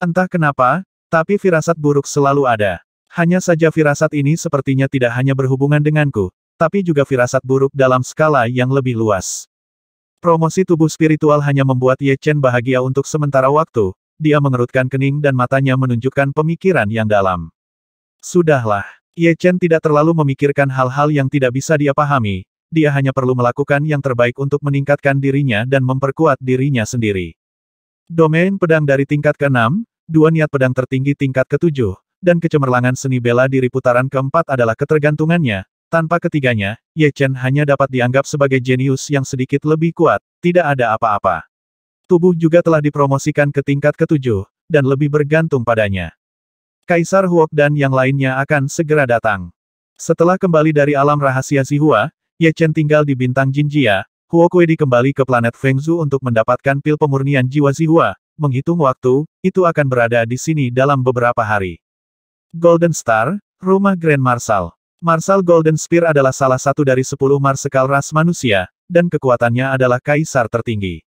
Entah kenapa, tapi firasat buruk selalu ada. Hanya saja firasat ini sepertinya tidak hanya berhubungan denganku, tapi juga firasat buruk dalam skala yang lebih luas. Promosi tubuh spiritual hanya membuat Ye Chen bahagia untuk sementara waktu, dia mengerutkan kening dan matanya menunjukkan pemikiran yang dalam. Sudahlah, Ye Chen tidak terlalu memikirkan hal-hal yang tidak bisa dia pahami, dia hanya perlu melakukan yang terbaik untuk meningkatkan dirinya dan memperkuat dirinya sendiri. Domain pedang dari tingkat ke-6, dua niat pedang tertinggi tingkat ke-7, dan kecemerlangan seni bela diri putaran ke-4 adalah ketergantungannya. Tanpa ketiganya, Ye Chen hanya dapat dianggap sebagai jenius yang sedikit lebih kuat, tidak ada apa-apa. Tubuh juga telah dipromosikan ke tingkat ke-7, dan lebih bergantung padanya. Kaisar Huok dan yang lainnya akan segera datang. Setelah kembali dari alam rahasia Zihua, Ye Chen tinggal di bintang Jinjia, Huok Wedi kembali ke planet Fengzhou untuk mendapatkan pil pemurnian jiwa Zihua, menghitung waktu, itu akan berada di sini dalam beberapa hari. Golden Star, rumah Grand Marshal. Marshal Golden Spear adalah salah satu dari 10 marsekal ras manusia, dan kekuatannya adalah kaisar tertinggi.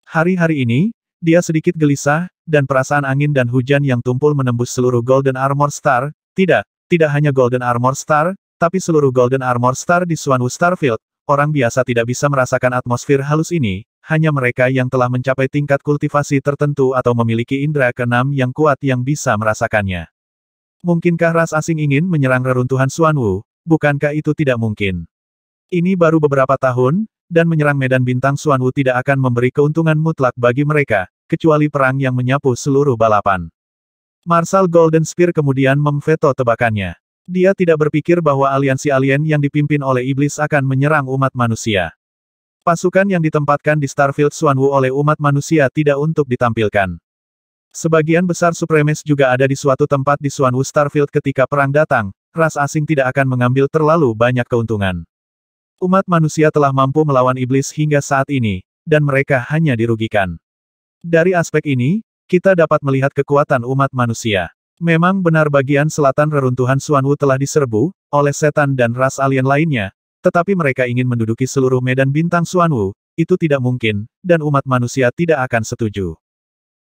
Hari-hari ini, dia sedikit gelisah, dan perasaan angin dan hujan yang tumpul menembus seluruh Golden Armor Star, tidak hanya Golden Armor Star, tapi seluruh Golden Armor Star di Xuanwu Starfield, orang biasa tidak bisa merasakan atmosfer halus ini, hanya mereka yang telah mencapai tingkat kultivasi tertentu atau memiliki indera ke-6 yang kuat yang bisa merasakannya. Mungkinkah ras asing ingin menyerang reruntuhan Xuanwu? Bukankah itu tidak mungkin? Ini baru beberapa tahun, dan menyerang medan bintang Xuanwu tidak akan memberi keuntungan mutlak bagi mereka, kecuali perang yang menyapu seluruh balapan. Marshal Golden Spear kemudian memveto tebakannya. Dia tidak berpikir bahwa aliansi alien yang dipimpin oleh iblis akan menyerang umat manusia. Pasukan yang ditempatkan di Starfield Xuanwu oleh umat manusia tidak untuk ditampilkan. Sebagian besar Supremes juga ada di suatu tempat di Xuanwu Starfield ketika perang datang, ras asing tidak akan mengambil terlalu banyak keuntungan. Umat manusia telah mampu melawan iblis hingga saat ini, dan mereka hanya dirugikan. Dari aspek ini, kita dapat melihat kekuatan umat manusia. Memang benar bagian selatan reruntuhan Xuanwu telah diserbu oleh setan dan ras alien lainnya, tetapi mereka ingin menduduki seluruh medan bintang Xuanwu, itu tidak mungkin, dan umat manusia tidak akan setuju.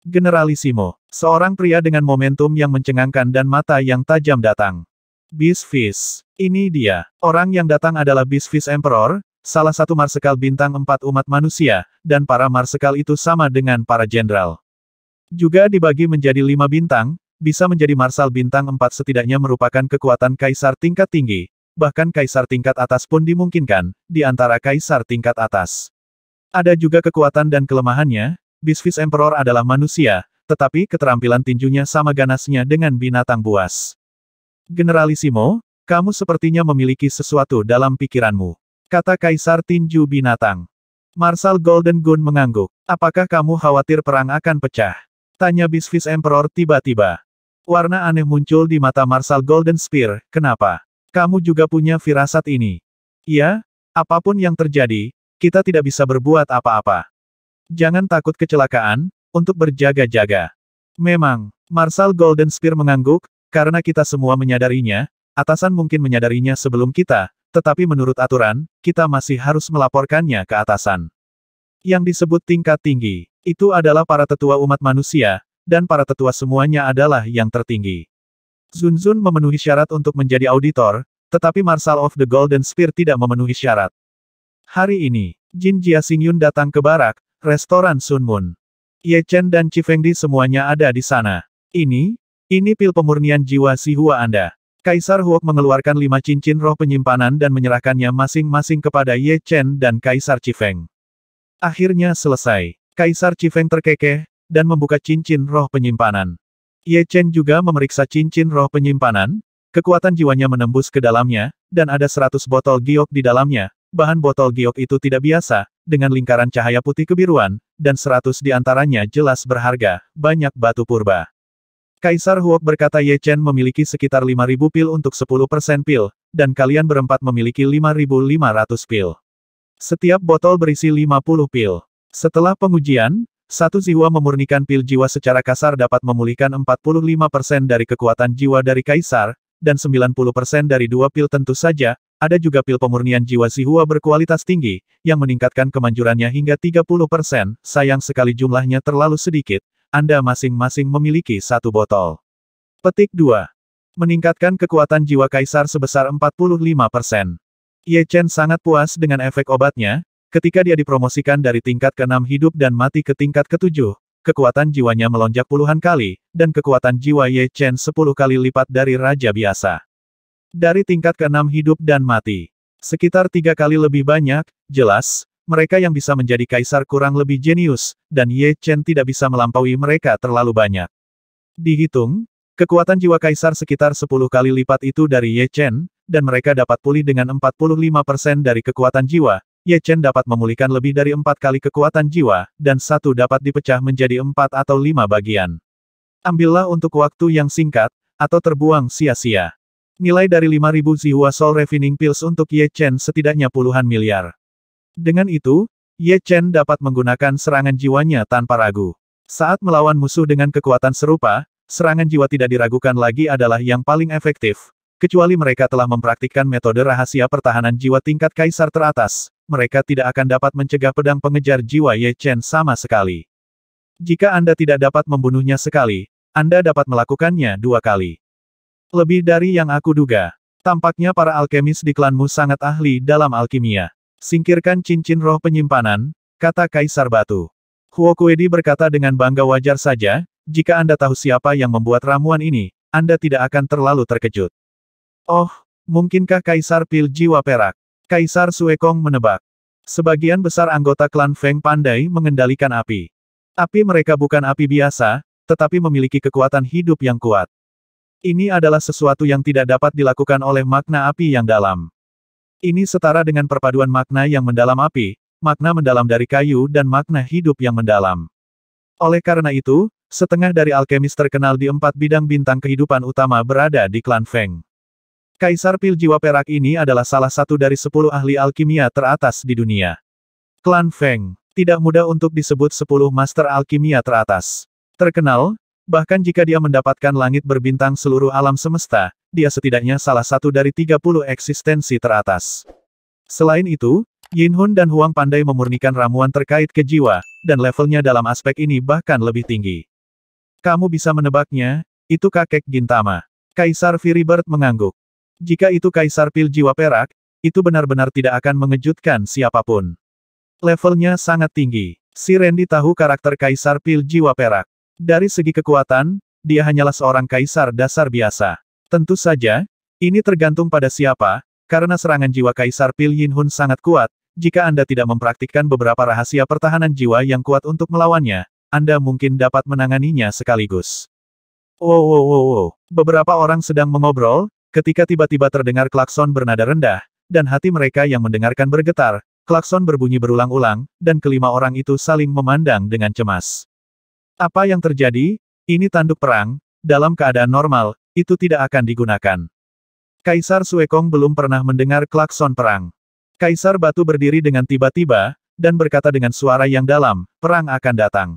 Generalissimo, seorang pria dengan momentum yang mencengangkan dan mata yang tajam datang. Beast Fist. Ini dia. Orang yang datang adalah Beast Fist Emperor, salah satu marsekal bintang 4 umat manusia, dan para marsekal itu sama dengan para jenderal. Juga dibagi menjadi 5 bintang, bisa menjadi Marshal bintang 4 setidaknya merupakan kekuatan kaisar tingkat tinggi, bahkan kaisar tingkat atas pun dimungkinkan, di antara kaisar tingkat atas. Ada juga kekuatan dan kelemahannya. Beast Fist Emperor adalah manusia, tetapi keterampilan tinjunya sama ganasnya dengan binatang buas. Generalissimo, kamu sepertinya memiliki sesuatu dalam pikiranmu, kata Kaisar Tinju Binatang. Marshal Golden Gun mengangguk. Apakah kamu khawatir perang akan pecah? Tanya Beast Fist Emperor tiba-tiba. Warna aneh muncul di mata Marshal Golden Spear, kenapa? Kamu juga punya firasat ini? Ya, apapun yang terjadi, kita tidak bisa berbuat apa-apa. Jangan takut kecelakaan, untuk berjaga-jaga. Memang, Marshal Golden Spear mengangguk, karena kita semua menyadarinya, atasan mungkin menyadarinya sebelum kita, tetapi menurut aturan, kita masih harus melaporkannya ke atasan. Yang disebut tingkat tinggi, itu adalah para tetua umat manusia, dan para tetua semuanya adalah yang tertinggi. Zun memenuhi syarat untuk menjadi auditor, tetapi Marshal of the Golden Spear tidak memenuhi syarat. Hari ini, Jin Jia Xingyun datang ke barak, restoran Sun Moon. Ye Chen dan Chifengdi semuanya ada di sana. Ini pil pemurnian jiwa Zihua Anda. Kaisar Huok mengeluarkan 5 cincin roh penyimpanan dan menyerahkannya masing-masing kepada Ye Chen dan Kaisar Chifeng. Akhirnya selesai. Kaisar Chifeng terkekeh, dan membuka cincin roh penyimpanan. Ye Chen juga memeriksa cincin roh penyimpanan, kekuatan jiwanya menembus ke dalamnya, dan ada 100 botol giok di dalamnya. Bahan botol giok itu tidak biasa, dengan lingkaran cahaya putih kebiruan, dan 100 di antaranya jelas berharga, banyak batu purba. Kaisar Huok berkata Ye Chen memiliki sekitar 5.000 pil untuk 10% pil, dan kalian berempat memiliki 5.500 pil. Setiap botol berisi 50 pil. Setelah pengujian, satu Zihua memurnikan pil jiwa secara kasar dapat memulihkan 45% dari kekuatan jiwa dari Kaisar, dan 90% dari 2 pil tentu saja. Ada juga pil pemurnian jiwa Zihua berkualitas tinggi, yang meningkatkan kemanjurannya hingga 30%, sayang sekali jumlahnya terlalu sedikit, Anda masing-masing memiliki satu botol. Petik 2. Meningkatkan kekuatan jiwa kaisar sebesar 45%. Ye Chen sangat puas dengan efek obatnya, ketika dia dipromosikan dari tingkat ke-6 hidup dan mati ke tingkat ke-7, kekuatan jiwanya melonjak puluhan kali, dan kekuatan jiwa Ye Chen 10 kali lipat dari raja biasa. Dari tingkat ke-6 hidup dan mati, sekitar 3 kali lebih banyak, jelas, mereka yang bisa menjadi kaisar kurang lebih jenius, dan Ye Chen tidak bisa melampaui mereka terlalu banyak. Dihitung, kekuatan jiwa kaisar sekitar 10 kali lipat itu dari Ye Chen, dan mereka dapat pulih dengan 45% dari kekuatan jiwa. Ye Chen dapat memulihkan lebih dari 4 kali kekuatan jiwa, dan satu dapat dipecah menjadi 4 atau 5 bagian. Ambillah untuk waktu yang singkat, atau terbuang sia-sia. Nilai dari 5.000 Zihua Soul Refining Pills untuk Ye Chen setidaknya puluhan miliar. Dengan itu, Ye Chen dapat menggunakan serangan jiwanya tanpa ragu. Saat melawan musuh dengan kekuatan serupa, serangan jiwa tidak diragukan lagi adalah yang paling efektif. Kecuali mereka telah mempraktikkan metode rahasia pertahanan jiwa tingkat kaisar teratas, mereka tidak akan dapat mencegah pedang pengejar jiwa Ye Chen sama sekali. Jika Anda tidak dapat membunuhnya sekali, Anda dapat melakukannya 2 kali. Lebih dari yang aku duga. Tampaknya para alkemis di klanmu sangat ahli dalam alkimia. Singkirkan cincin roh penyimpanan, kata Kaisar Batu. Huo Kuedi berkata dengan bangga, wajar saja, jika Anda tahu siapa yang membuat ramuan ini, Anda tidak akan terlalu terkejut. Oh, mungkinkah Kaisar Pil Jiwa Perak? Kaisar Suekong menebak. Sebagian besar anggota klan Feng pandai mengendalikan api. Api mereka bukan api biasa, tetapi memiliki kekuatan hidup yang kuat. Ini adalah sesuatu yang tidak dapat dilakukan oleh makna api yang dalam. Ini setara dengan perpaduan makna yang mendalam api, makna mendalam dari kayu dan makna hidup yang mendalam. Oleh karena itu, setengah dari alkemis terkenal di 4 bidang bintang kehidupan utama berada di klan Feng. Kaisar Pil Jiwa Perak ini adalah salah satu dari 10 ahli alkimia teratas di dunia. Klan Feng tidak mudah untuk disebut 10 master alkimia teratas. Terkenal, bahkan jika dia mendapatkan langit berbintang seluruh alam semesta, dia setidaknya salah satu dari 30 eksistensi teratas. Selain itu, Yin Hun dan Huang pandai memurnikan ramuan terkait ke jiwa, dan levelnya dalam aspek ini bahkan lebih tinggi. Kamu bisa menebaknya, itu kakek Gintama. Kaisar Firibird mengangguk. Jika itu Kaisar Pil Jiwa Perak, itu benar-benar tidak akan mengejutkan siapapun. Levelnya sangat tinggi. Si Randy tahu karakter Kaisar Pil Jiwa Perak. Dari segi kekuatan, dia hanyalah seorang kaisar dasar biasa. Tentu saja, ini tergantung pada siapa, karena serangan jiwa Kaisar Pil Yin Hun sangat kuat. Jika Anda tidak mempraktikkan beberapa rahasia pertahanan jiwa yang kuat untuk melawannya, Anda mungkin dapat menanganinya sekaligus. Wow. Beberapa orang sedang mengobrol, ketika tiba-tiba terdengar klakson bernada rendah, dan hati mereka yang mendengarkan bergetar. Klakson berbunyi berulang-ulang, dan kelima orang itu saling memandang dengan cemas. Apa yang terjadi? Ini tanduk perang. Dalam keadaan normal, itu tidak akan digunakan. Kaisar Suekong belum pernah mendengar klakson perang. Kaisar Batu berdiri dengan tiba-tiba, dan berkata dengan suara yang dalam, perang akan datang.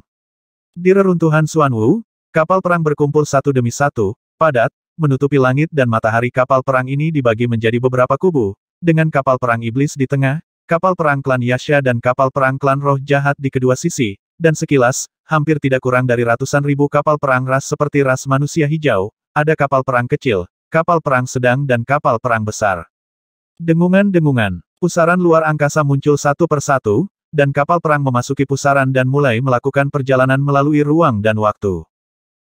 Di reruntuhan Xuanwu, kapal perang berkumpul satu demi satu, padat, menutupi langit dan matahari. Kapal perang ini dibagi menjadi beberapa kubu, dengan kapal perang iblis di tengah, kapal perang klan Yasha dan kapal perang klan roh jahat di kedua sisi, dan sekilas, hampir tidak kurang dari ratusan ribu kapal perang ras seperti ras manusia hijau, ada kapal perang kecil, kapal perang sedang dan kapal perang besar. Dengungan-dengungan, pusaran luar angkasa muncul satu persatu, dan kapal perang memasuki pusaran dan mulai melakukan perjalanan melalui ruang dan waktu.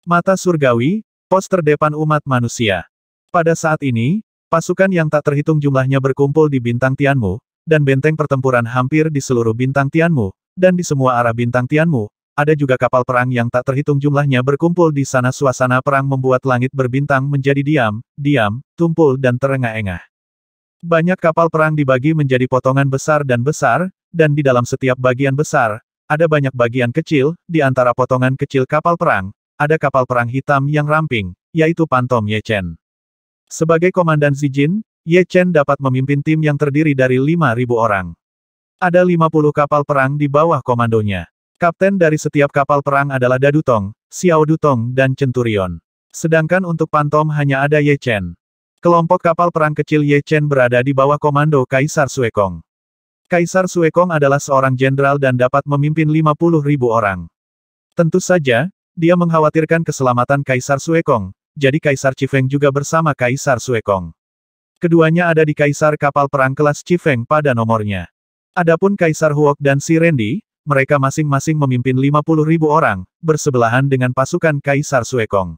Mata surgawi, pos terdepan umat manusia. Pada saat ini, pasukan yang tak terhitung jumlahnya berkumpul di bintang Tianmu, dan benteng pertempuran hampir di seluruh bintang Tianmu, dan di semua arah bintang Tianmu, ada juga kapal perang yang tak terhitung jumlahnya berkumpul di sana. Suasana perang membuat langit berbintang menjadi diam, tumpul dan terengah-engah. Banyak kapal perang dibagi menjadi potongan besar, dan di dalam setiap bagian besar, ada banyak bagian kecil. Di antara potongan kecil kapal perang, ada kapal perang hitam yang ramping, yaitu Pantom Ye Chen. Sebagai komandan Zijin, Ye Chen dapat memimpin tim yang terdiri dari 5.000 orang. Ada 50 kapal perang di bawah komandonya. Kapten dari setiap kapal perang adalah Dadutong, Xiao Dutong dan Centurion. Sedangkan untuk Pantom hanya ada Ye Chen. Kelompok kapal perang kecil Ye Chen berada di bawah komando Kaisar Suekong. Kaisar Suekong adalah seorang jenderal dan dapat memimpin 50.000 orang. Tentu saja, Dia mengkhawatirkan keselamatan Kaisar Suekong, jadi Kaisar Chifeng juga bersama Kaisar Suekong. Keduanya ada di Kaisar kapal perang kelas Chifeng pada nomornya. Adapun Kaisar Huok dan si Randy, mereka masing-masing memimpin 50.000 orang, bersebelahan dengan pasukan Kaisar Suekong.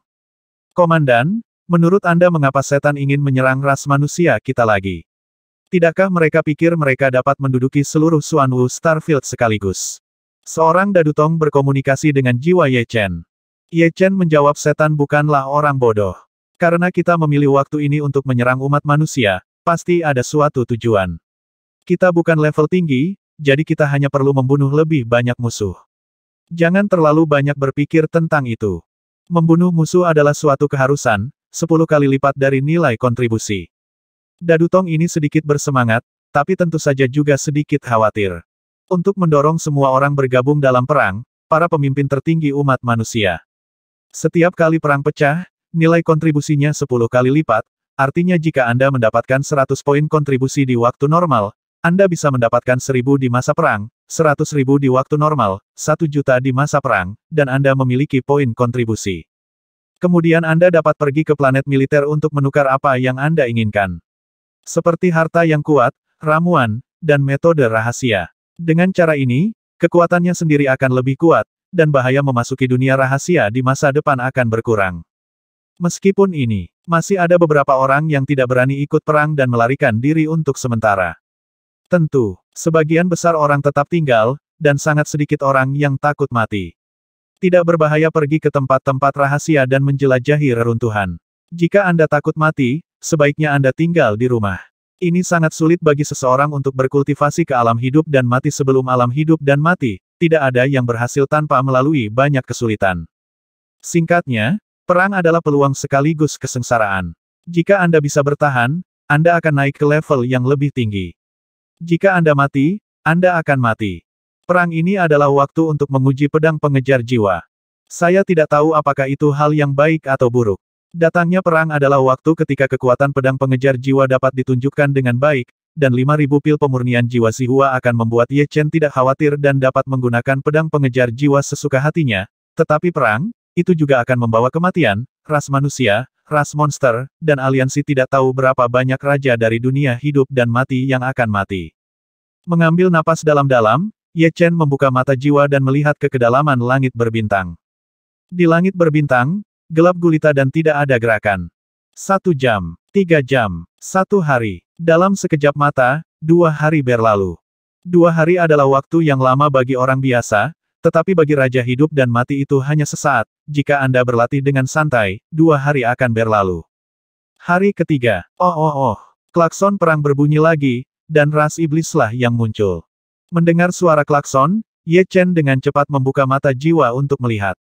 Komandan, menurut Anda mengapa setan ingin menyerang ras manusia kita lagi? Tidakkah mereka pikir mereka dapat menduduki seluruh Xuanwu Starfield sekaligus? Seorang dadutong berkomunikasi dengan jiwa Ye Chen. Ye Chen menjawab, setan bukanlah orang bodoh. Karena kita memilih waktu ini untuk menyerang umat manusia, pasti ada suatu tujuan. Kita bukan level tinggi, jadi kita hanya perlu membunuh lebih banyak musuh. Jangan terlalu banyak berpikir tentang itu. Membunuh musuh adalah suatu keharusan, 10 kali lipat dari nilai kontribusi. Dadutong ini sedikit bersemangat, tapi tentu saja juga sedikit khawatir. Untuk mendorong semua orang bergabung dalam perang, para pemimpin tertinggi umat manusia. Setiap kali perang pecah, nilai kontribusinya 10 kali lipat, artinya jika Anda mendapatkan 100 poin kontribusi di waktu normal, Anda bisa mendapatkan 1000 di masa perang, 100.000 di waktu normal, 1 juta di masa perang, dan Anda memiliki poin kontribusi. Kemudian Anda dapat pergi ke planet militer untuk menukar apa yang Anda inginkan. Seperti harta yang kuat, ramuan, dan metode rahasia. Dengan cara ini, kekuatannya sendiri akan lebih kuat, dan bahaya memasuki dunia rahasia di masa depan akan berkurang. Meskipun ini, masih ada beberapa orang yang tidak berani ikut perang dan melarikan diri untuk sementara. Tentu, sebagian besar orang tetap tinggal, dan sangat sedikit orang yang takut mati. Tidak berbahaya pergi ke tempat-tempat rahasia dan menjelajahi reruntuhan. Jika Anda takut mati, sebaiknya Anda tinggal di rumah. Ini sangat sulit bagi seseorang untuk berkultivasi ke alam hidup dan mati sebelum alam hidup dan mati, tidak ada yang berhasil tanpa melalui banyak kesulitan. Singkatnya, perang adalah peluang sekaligus kesengsaraan. Jika Anda bisa bertahan, Anda akan naik ke level yang lebih tinggi. Jika Anda mati, Anda akan mati. Perang ini adalah waktu untuk menguji pedang pengejar jiwa. Saya tidak tahu apakah itu hal yang baik atau buruk. Datangnya perang adalah waktu ketika kekuatan pedang pengejar jiwa dapat ditunjukkan dengan baik, dan 5.000 pil pemurnian jiwa Zihua akan membuat Ye Chen tidak khawatir dan dapat menggunakan pedang pengejar jiwa sesuka hatinya. Tetapi perang, itu juga akan membawa kematian, ras manusia, ras monster, dan aliansi tidak tahu berapa banyak raja dari dunia hidup dan mati yang akan mati. Mengambil napas dalam-dalam, Ye Chen membuka mata jiwa dan melihat ke kedalaman langit berbintang. Di langit berbintang, gelap gulita dan tidak ada gerakan. 1 jam, 3 jam, 1 hari. Dalam sekejap mata, 2 hari berlalu. 2 hari adalah waktu yang lama bagi orang biasa, tetapi bagi raja hidup dan mati itu hanya sesaat. Jika Anda berlatih dengan santai, 2 hari akan berlalu. Hari ketiga. Klakson perang berbunyi lagi, dan ras iblislah yang muncul. Mendengar suara klakson, Ye Chen dengan cepat membuka mata jiwa untuk melihat.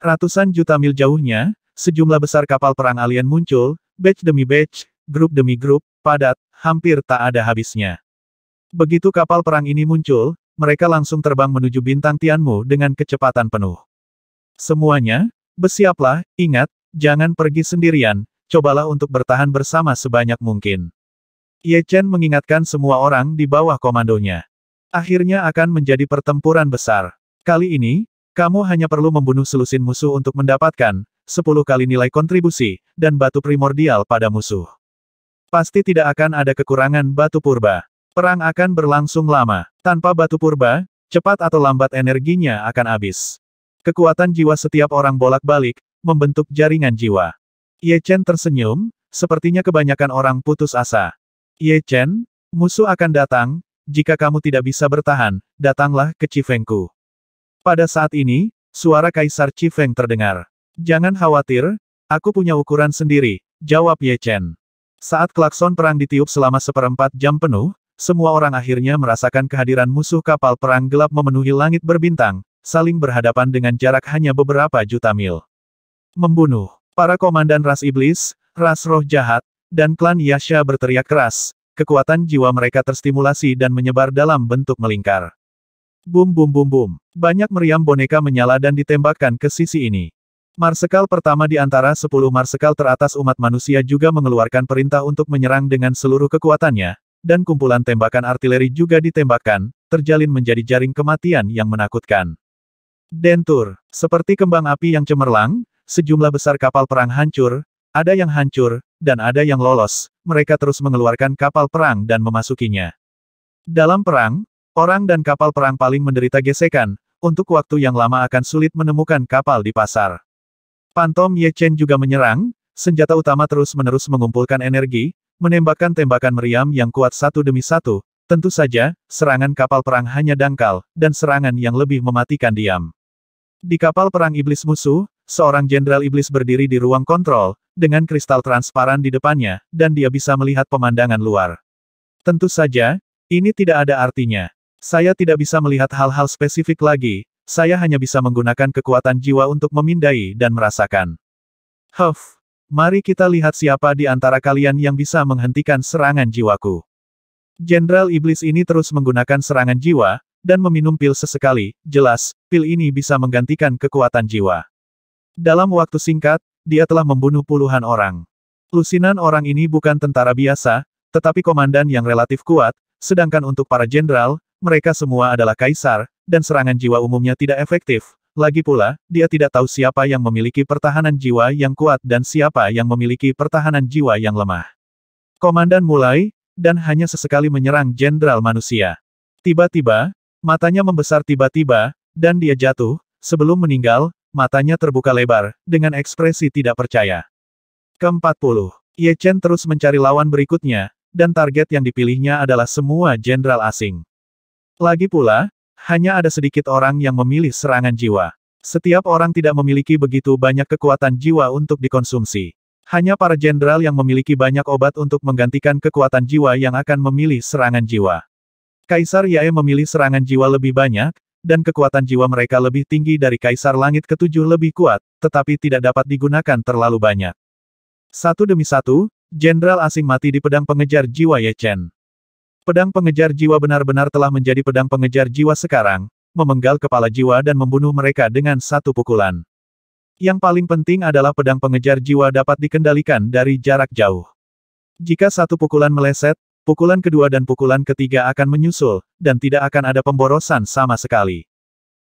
Ratusan juta mil jauhnya, sejumlah besar kapal perang alien muncul, batch demi batch, grup demi grup, padat, hampir tak ada habisnya. Begitu kapal perang ini muncul, mereka langsung terbang menuju bintang Tianmu dengan kecepatan penuh. Semuanya, bersiaplah, ingat, jangan pergi sendirian, cobalah untuk bertahan bersama sebanyak mungkin. Ye Chen mengingatkan semua orang di bawah komandonya. Akhirnya akan menjadi pertempuran besar. Kali ini, kamu hanya perlu membunuh selusin musuh untuk mendapatkan 10 kali nilai kontribusi, dan batu primordial pada musuh. Pasti tidak akan ada kekurangan batu purba. Perang akan berlangsung lama. Tanpa batu purba, cepat atau lambat energinya akan habis. Kekuatan jiwa setiap orang bolak-balik, membentuk jaringan jiwa. Ye Chen tersenyum, sepertinya kebanyakan orang putus asa. Ye Chen, musuh akan datang, jika kamu tidak bisa bertahan, datanglah ke Chifengku. Pada saat ini, suara Kaisar Chifeng terdengar. Jangan khawatir, aku punya ukuran sendiri, jawab Ye Chen. Saat klakson perang ditiup selama 1/4 jam penuh, semua orang akhirnya merasakan kehadiran musuh kapal perang gelap memenuhi langit berbintang, saling berhadapan dengan jarak hanya beberapa juta mil. Membunuh. Para komandan ras iblis, ras roh jahat, dan klan Yasha berteriak keras, kekuatan jiwa mereka terstimulasi dan menyebar dalam bentuk melingkar. Bum bum bum bum. Banyak meriam boneka menyala dan ditembakkan ke sisi ini. Marsekal pertama di antara 10 marsekal teratas umat manusia juga mengeluarkan perintah untuk menyerang dengan seluruh kekuatannya, dan kumpulan tembakan artileri juga ditembakkan, terjalin menjadi jaring kematian yang menakutkan. Dentur. Seperti kembang api yang cemerlang, sejumlah besar kapal perang hancur, ada yang hancur, dan ada yang lolos. Mereka terus mengeluarkan kapal perang dan memasukinya. Dalam perang, orang dan kapal perang paling menderita gesekan, untuk waktu yang lama akan sulit menemukan kapal di pasar. Pantom Ye Chen juga menyerang, senjata utama terus-menerus mengumpulkan energi, menembakkan tembakan meriam yang kuat satu demi satu. Tentu saja, serangan kapal perang hanya dangkal, dan serangan yang lebih mematikan diam. Di kapal perang iblis musuh, seorang jenderal iblis berdiri di ruang kontrol, dengan kristal transparan di depannya, dan dia bisa melihat pemandangan luar. Tentu saja, ini tidak ada artinya. Saya tidak bisa melihat hal-hal spesifik lagi, saya hanya bisa menggunakan kekuatan jiwa untuk memindai dan merasakan. Mari kita lihat siapa di antara kalian yang bisa menghentikan serangan jiwaku. Jenderal iblis ini terus menggunakan serangan jiwa, dan meminum pil sesekali, jelas, pil ini bisa menggantikan kekuatan jiwa. Dalam waktu singkat, dia telah membunuh puluhan orang. Lusinan orang ini bukan tentara biasa, tetapi komandan yang relatif kuat, sedangkan untuk para jenderal, mereka semua adalah kaisar, dan serangan jiwa umumnya tidak efektif. Lagi pula, dia tidak tahu siapa yang memiliki pertahanan jiwa yang kuat dan siapa yang memiliki pertahanan jiwa yang lemah. Komandan mulai, dan hanya sesekali menyerang jenderal manusia. Tiba-tiba, matanya membesar tiba-tiba, dan dia jatuh. Sebelum meninggal, matanya terbuka lebar, dengan ekspresi tidak percaya. Ke-40. Ye Chen terus mencari lawan berikutnya, dan target yang dipilihnya adalah semua jenderal asing. Lagi pula, hanya ada sedikit orang yang memilih serangan jiwa. Setiap orang tidak memiliki begitu banyak kekuatan jiwa untuk dikonsumsi. Hanya para jenderal yang memiliki banyak obat untuk menggantikan kekuatan jiwa yang akan memilih serangan jiwa. Kaisar Yae memilih serangan jiwa lebih banyak, dan kekuatan jiwa mereka lebih tinggi dari Kaisar Langit Ketujuh lebih kuat, tetapi tidak dapat digunakan terlalu banyak. Satu demi satu, jenderal asing mati di pedang pengejar jiwa Ye Chen. Pedang pengejar jiwa benar-benar telah menjadi pedang pengejar jiwa sekarang, memenggal kepala jiwa dan membunuh mereka dengan satu pukulan. Yang paling penting adalah pedang pengejar jiwa dapat dikendalikan dari jarak jauh. Jika satu pukulan meleset, pukulan kedua dan pukulan ketiga akan menyusul, dan tidak akan ada pemborosan sama sekali.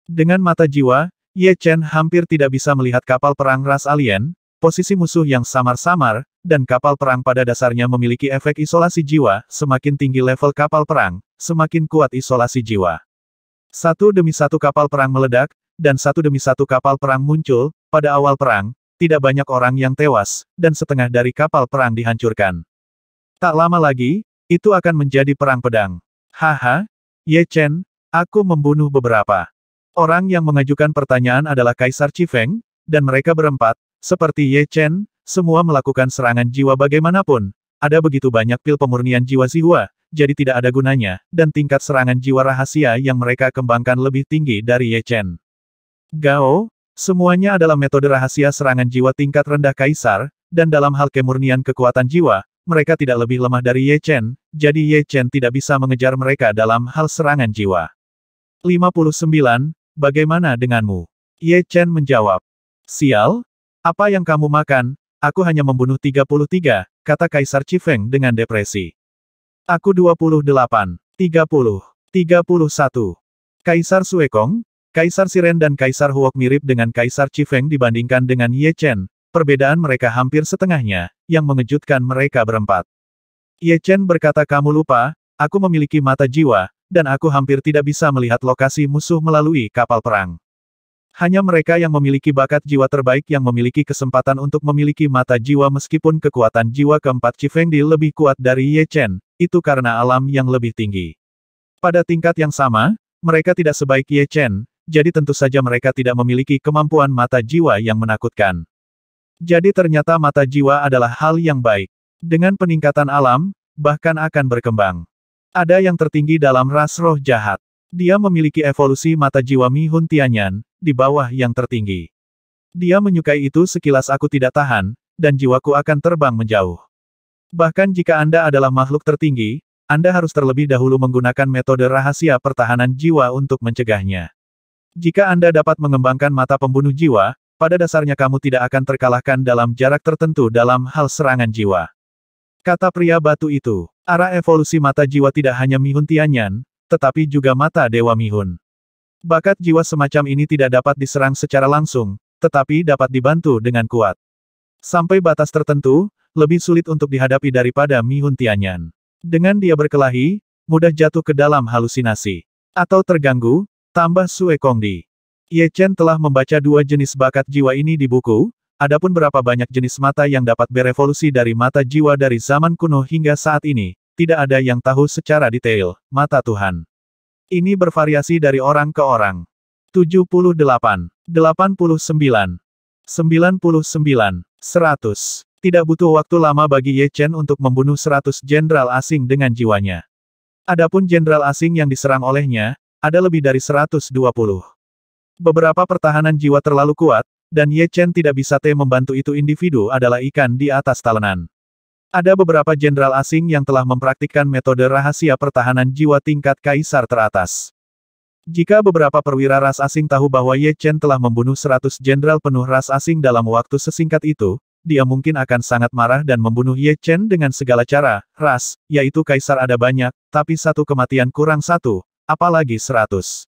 Dengan mata jiwa, Ye Chen hampir tidak bisa melihat kapal perang ras alien, posisi musuh yang samar-samar, dan kapal perang pada dasarnya memiliki efek isolasi jiwa. Semakin tinggi level kapal perang, semakin kuat isolasi jiwa. Satu demi satu kapal perang meledak, dan satu demi satu kapal perang muncul. Pada awal perang, tidak banyak orang yang tewas, dan setengah dari kapal perang dihancurkan. Tak lama lagi, itu akan menjadi perang pedang. Haha, Ye Chen, aku membunuh beberapa. Orang yang mengajukan pertanyaan adalah Kaisar Chifeng, dan mereka berempat, seperti Ye Chen, semua melakukan serangan jiwa bagaimanapun. Ada begitu banyak pil pemurnian jiwa Zihua, jadi tidak ada gunanya, dan tingkat serangan jiwa rahasia yang mereka kembangkan lebih tinggi dari Ye Chen. Gao, semuanya adalah metode rahasia serangan jiwa tingkat rendah Kaisar, dan dalam hal kemurnian kekuatan jiwa, mereka tidak lebih lemah dari Ye Chen, jadi Ye Chen tidak bisa mengejar mereka dalam hal serangan jiwa. 59, bagaimana denganmu? Ye Chen menjawab. Sial? Apa yang kamu makan? Aku hanya membunuh 33, kata Kaisar Chifeng dengan depresi. Aku 28, 30, 31. Kaisar Suekong, Kaisar Siren dan Kaisar Huok mirip dengan Kaisar Chifeng dibandingkan dengan Ye Chen, perbedaan mereka hampir setengahnya, yang mengejutkan mereka berempat. Ye Chen berkata kamu lupa, aku memiliki mata jiwa, dan aku hampir tidak bisa melihat lokasi musuh melalui kapal perang. Hanya mereka yang memiliki bakat jiwa terbaik yang memiliki kesempatan untuk memiliki mata jiwa meskipun kekuatan jiwa keempat Chifeng Di lebih kuat dari Ye Chen, itu karena alam yang lebih tinggi. Pada tingkat yang sama, mereka tidak sebaik Ye Chen, jadi tentu saja mereka tidak memiliki kemampuan mata jiwa yang menakutkan. Jadi ternyata mata jiwa adalah hal yang baik. Dengan peningkatan alam, bahkan akan berkembang. Ada yang tertinggi dalam ras roh jahat. Dia memiliki evolusi mata jiwa Mi Hun Tianyan, di bawah yang tertinggi. Dia menyukai itu sekilas aku tidak tahan, dan jiwaku akan terbang menjauh. Bahkan jika Anda adalah makhluk tertinggi, Anda harus terlebih dahulu menggunakan metode rahasia pertahanan jiwa untuk mencegahnya. Jika Anda dapat mengembangkan mata pembunuh jiwa, pada dasarnya kamu tidak akan terkalahkan dalam jarak tertentu dalam hal serangan jiwa. Kata pria batu itu, arah evolusi mata jiwa tidak hanya Mi Hun Tianyan, tetapi juga mata Dewa Mi Hun. Bakat jiwa semacam ini tidak dapat diserang secara langsung, tetapi dapat dibantu dengan kuat. Sampai batas tertentu, lebih sulit untuk dihadapi daripada Mi Hun Tianyan. Dengan dia berkelahi, mudah jatuh ke dalam halusinasi. Atau terganggu, tambah Sue Kongdi. Ye Chen telah membaca dua jenis bakat jiwa ini di buku, adapun berapa banyak jenis mata yang dapat berevolusi dari mata jiwa dari zaman kuno hingga saat ini, tidak ada yang tahu secara detail, mata Tuhan. Ini bervariasi dari orang ke orang. 78, 89, 99, 100. Tidak butuh waktu lama bagi Ye Chen untuk membunuh 100 jenderal asing dengan jiwanya. Adapun jenderal asing yang diserang olehnya, ada lebih dari 120. Beberapa pertahanan jiwa terlalu kuat, dan Ye Chen tidak bisa membantu itu individu adalah ikan di atas talenan. Ada beberapa jenderal asing yang telah mempraktikkan metode rahasia pertahanan jiwa tingkat kaisar teratas. Jika beberapa perwira ras asing tahu bahwa Ye Chen telah membunuh 100 jenderal penuh ras asing dalam waktu sesingkat itu, dia mungkin akan sangat marah dan membunuh Ye Chen dengan segala cara, yaitu kaisar ada banyak, tapi satu kematian kurang satu, apalagi 100.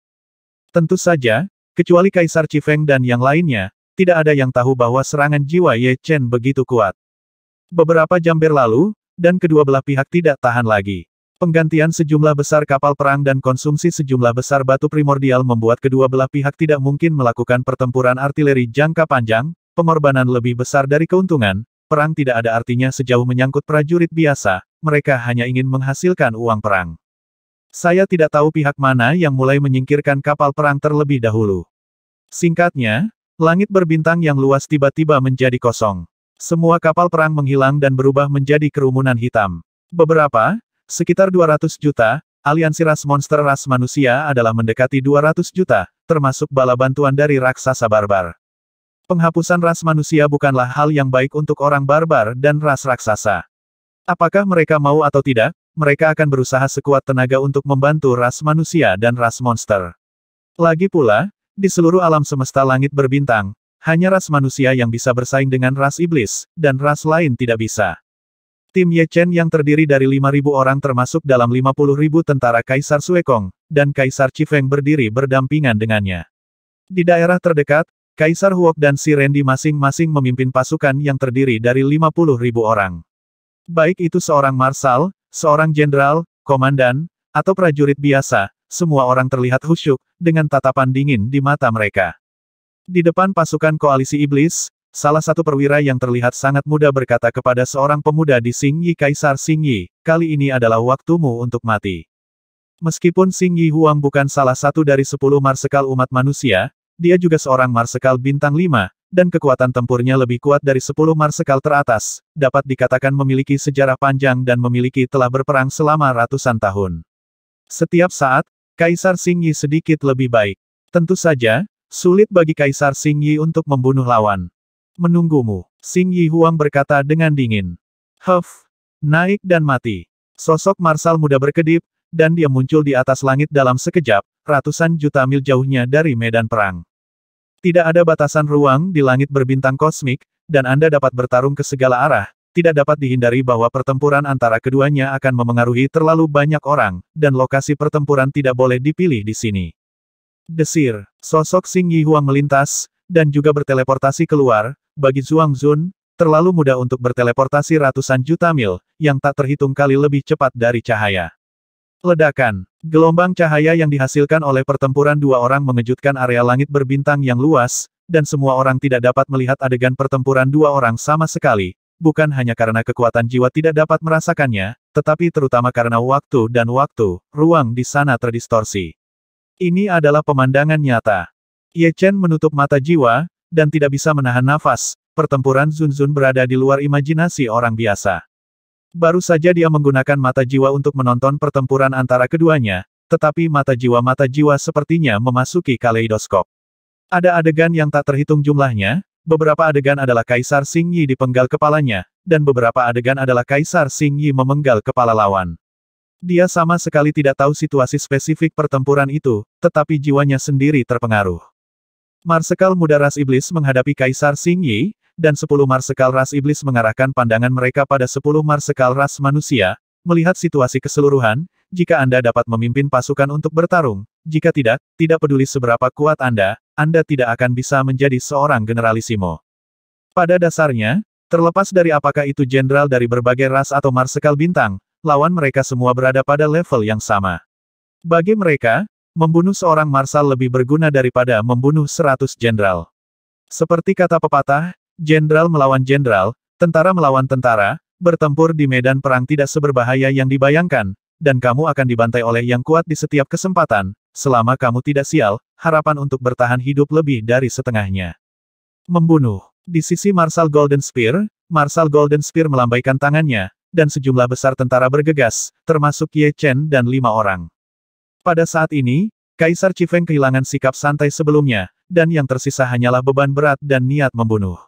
Tentu saja, kecuali Kaisar Chifeng dan yang lainnya, tidak ada yang tahu bahwa serangan jiwa Ye Chen begitu kuat. Beberapa jam berlalu, dan kedua belah pihak tidak tahan lagi. Penggantian sejumlah besar kapal perang dan konsumsi sejumlah besar batu primordial membuat kedua belah pihak tidak mungkin melakukan pertempuran artileri jangka panjang, pengorbanan lebih besar dari keuntungan, perang tidak ada artinya sejauh menyangkut prajurit biasa, mereka hanya ingin menghasilkan uang perang. Saya tidak tahu pihak mana yang mulai menyingkirkan kapal perang terlebih dahulu. Singkatnya, langit berbintang yang luas tiba-tiba menjadi kosong. Semua kapal perang menghilang dan berubah menjadi kerumunan hitam. Beberapa, sekitar 200 juta, aliansi ras monster ras manusia adalah mendekati 200 juta, termasuk bala bantuan dari raksasa barbar. Penghapusan ras manusia bukanlah hal yang baik untuk orang barbar dan ras raksasa. Apakah mereka mau atau tidak, mereka akan berusaha sekuat tenaga untuk membantu ras manusia dan ras monster. Lagi pula, di seluruh alam semesta langit berbintang, hanya ras manusia yang bisa bersaing dengan ras iblis, dan ras lain tidak bisa. Tim Ye Chen yang terdiri dari 5.000 orang termasuk dalam 50.000 tentara Kaisar Sue Kong, dan Kaisar Chifeng berdiri berdampingan dengannya. Di daerah terdekat, Kaisar Huok dan Si Rendi masing-masing memimpin pasukan yang terdiri dari 50.000 orang. Baik itu seorang marsal, seorang jenderal, komandan, atau prajurit biasa, semua orang terlihat khusyuk, dengan tatapan dingin di mata mereka. Di depan pasukan koalisi iblis, salah satu perwira yang terlihat sangat muda berkata kepada seorang pemuda di Xing Yi, Kaisar Xing Yi, kali ini adalah waktumu untuk mati. Meskipun Xing Yi Huang bukan salah satu dari 10 marsekal umat manusia, dia juga seorang marsekal bintang 5, dan kekuatan tempurnya lebih kuat dari 10 marsekal teratas, dapat dikatakan memiliki sejarah panjang dan memiliki telah berperang selama ratusan tahun. Setiap saat, Kaisar Xing Yi sedikit lebih baik. Tentu saja, sulit bagi Kaisar Xing Yi untuk membunuh lawan. Menunggumu, Xing Yi Huang berkata dengan dingin. Naik dan mati. Sosok marsal muda berkedip, dan dia muncul di atas langit dalam sekejap, ratusan juta mil jauhnya dari medan perang. Tidak ada batasan ruang di langit berbintang kosmik, dan Anda dapat bertarung ke segala arah, tidak dapat dihindari bahwa pertempuran antara keduanya akan memengaruhi terlalu banyak orang, dan lokasi pertempuran tidak boleh dipilih di sini. Desir, sosok Xing Yi Huang melintas, dan juga berteleportasi keluar, bagi Zhuang Zun, terlalu mudah untuk berteleportasi ratusan juta mil, yang tak terhitung kali lebih cepat dari cahaya. Ledakan. Gelombang cahaya yang dihasilkan oleh pertempuran dua orang mengejutkan area langit berbintang yang luas, dan semua orang tidak dapat melihat adegan pertempuran dua orang sama sekali, bukan hanya karena kekuatan jiwa tidak dapat merasakannya, tetapi terutama karena waktu dan ruang di sana terdistorsi. Ini adalah pemandangan nyata. Ye Chen menutup mata jiwa, dan tidak bisa menahan nafas, pertempuran Zun Zun berada di luar imajinasi orang biasa. Baru saja dia menggunakan mata jiwa untuk menonton pertempuran antara keduanya, tetapi mata jiwa sepertinya memasuki kaleidoskop. Ada adegan yang tak terhitung jumlahnya, beberapa adegan adalah Kaisar Xing Yi dipenggal kepalanya, dan beberapa adegan adalah Kaisar Xing Yi memenggal kepala lawan. Dia sama sekali tidak tahu situasi spesifik pertempuran itu, tetapi jiwanya sendiri terpengaruh. Marsekal muda ras iblis menghadapi Kaisar Xing Yi, dan 10 marsekal ras iblis mengarahkan pandangan mereka pada 10 marsekal ras manusia. Melihat situasi keseluruhan, jika Anda dapat memimpin pasukan untuk bertarung, jika tidak, tidak peduli seberapa kuat Anda tidak akan bisa menjadi seorang generalisimo. Pada dasarnya, terlepas dari apakah itu jenderal dari berbagai ras atau marsekal bintang, lawan mereka semua berada pada level yang sama. Bagi mereka, membunuh seorang marsal lebih berguna daripada membunuh 100 jenderal. Seperti kata pepatah, jenderal melawan jenderal, tentara melawan tentara, bertempur di medan perang tidak seberbahaya yang dibayangkan, dan kamu akan dibantai oleh yang kuat di setiap kesempatan, selama kamu tidak sial, harapan untuk bertahan hidup lebih dari setengahnya. Membunuh. Di sisi Marshal Golden Spear melambaikan tangannya, dan sejumlah besar tentara bergegas, termasuk Ye Chen dan 5 orang. Pada saat ini, Kaisar Chifeng kehilangan sikap santai sebelumnya, dan yang tersisa hanyalah beban berat dan niat membunuh.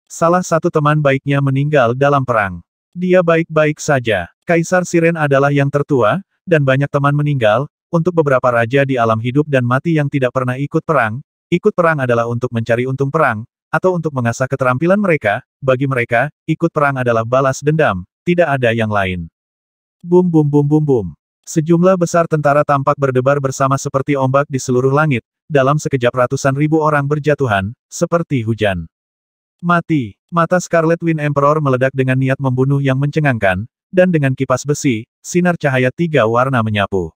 Salah satu teman baiknya meninggal dalam perang. Dia baik-baik saja. Kaisar Siren adalah yang tertua, dan banyak teman meninggal. Untuk beberapa raja di alam hidup dan mati yang tidak pernah ikut perang adalah untuk mencari untung perang, atau untuk mengasah keterampilan mereka. Bagi mereka, ikut perang adalah balas dendam, tidak ada yang lain. Bum bum bum bum bum. Sejumlah besar tentara tampak berdebar bersama seperti ombak di seluruh langit, dalam sekejap ratusan ribu orang berjatuhan, seperti hujan. Mati. Mata Scarlet Wind Emperor meledak dengan niat membunuh yang mencengangkan, dan dengan kipas besi, sinar cahaya 3 warna menyapu.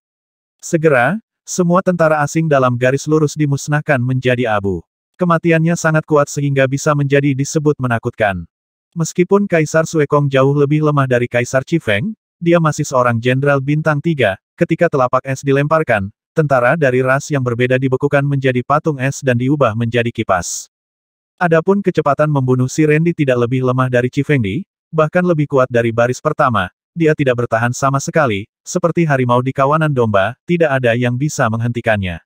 Segera, semua tentara asing dalam garis lurus dimusnahkan menjadi abu. Kematiannya sangat kuat sehingga bisa menjadi disebut menakutkan. Meskipun Kaisar Suekong jauh lebih lemah dari Kaisar Chifeng, dia masih seorang jenderal bintang 3, ketika telapak es dilemparkan, tentara dari ras yang berbeda dibekukan menjadi patung es dan diubah menjadi kipas. Adapun kecepatan membunuh si Randy tidak lebih lemah dari Chifengdi, bahkan lebih kuat dari baris pertama, dia tidak bertahan sama sekali, seperti harimau di kawanan domba, tidak ada yang bisa menghentikannya.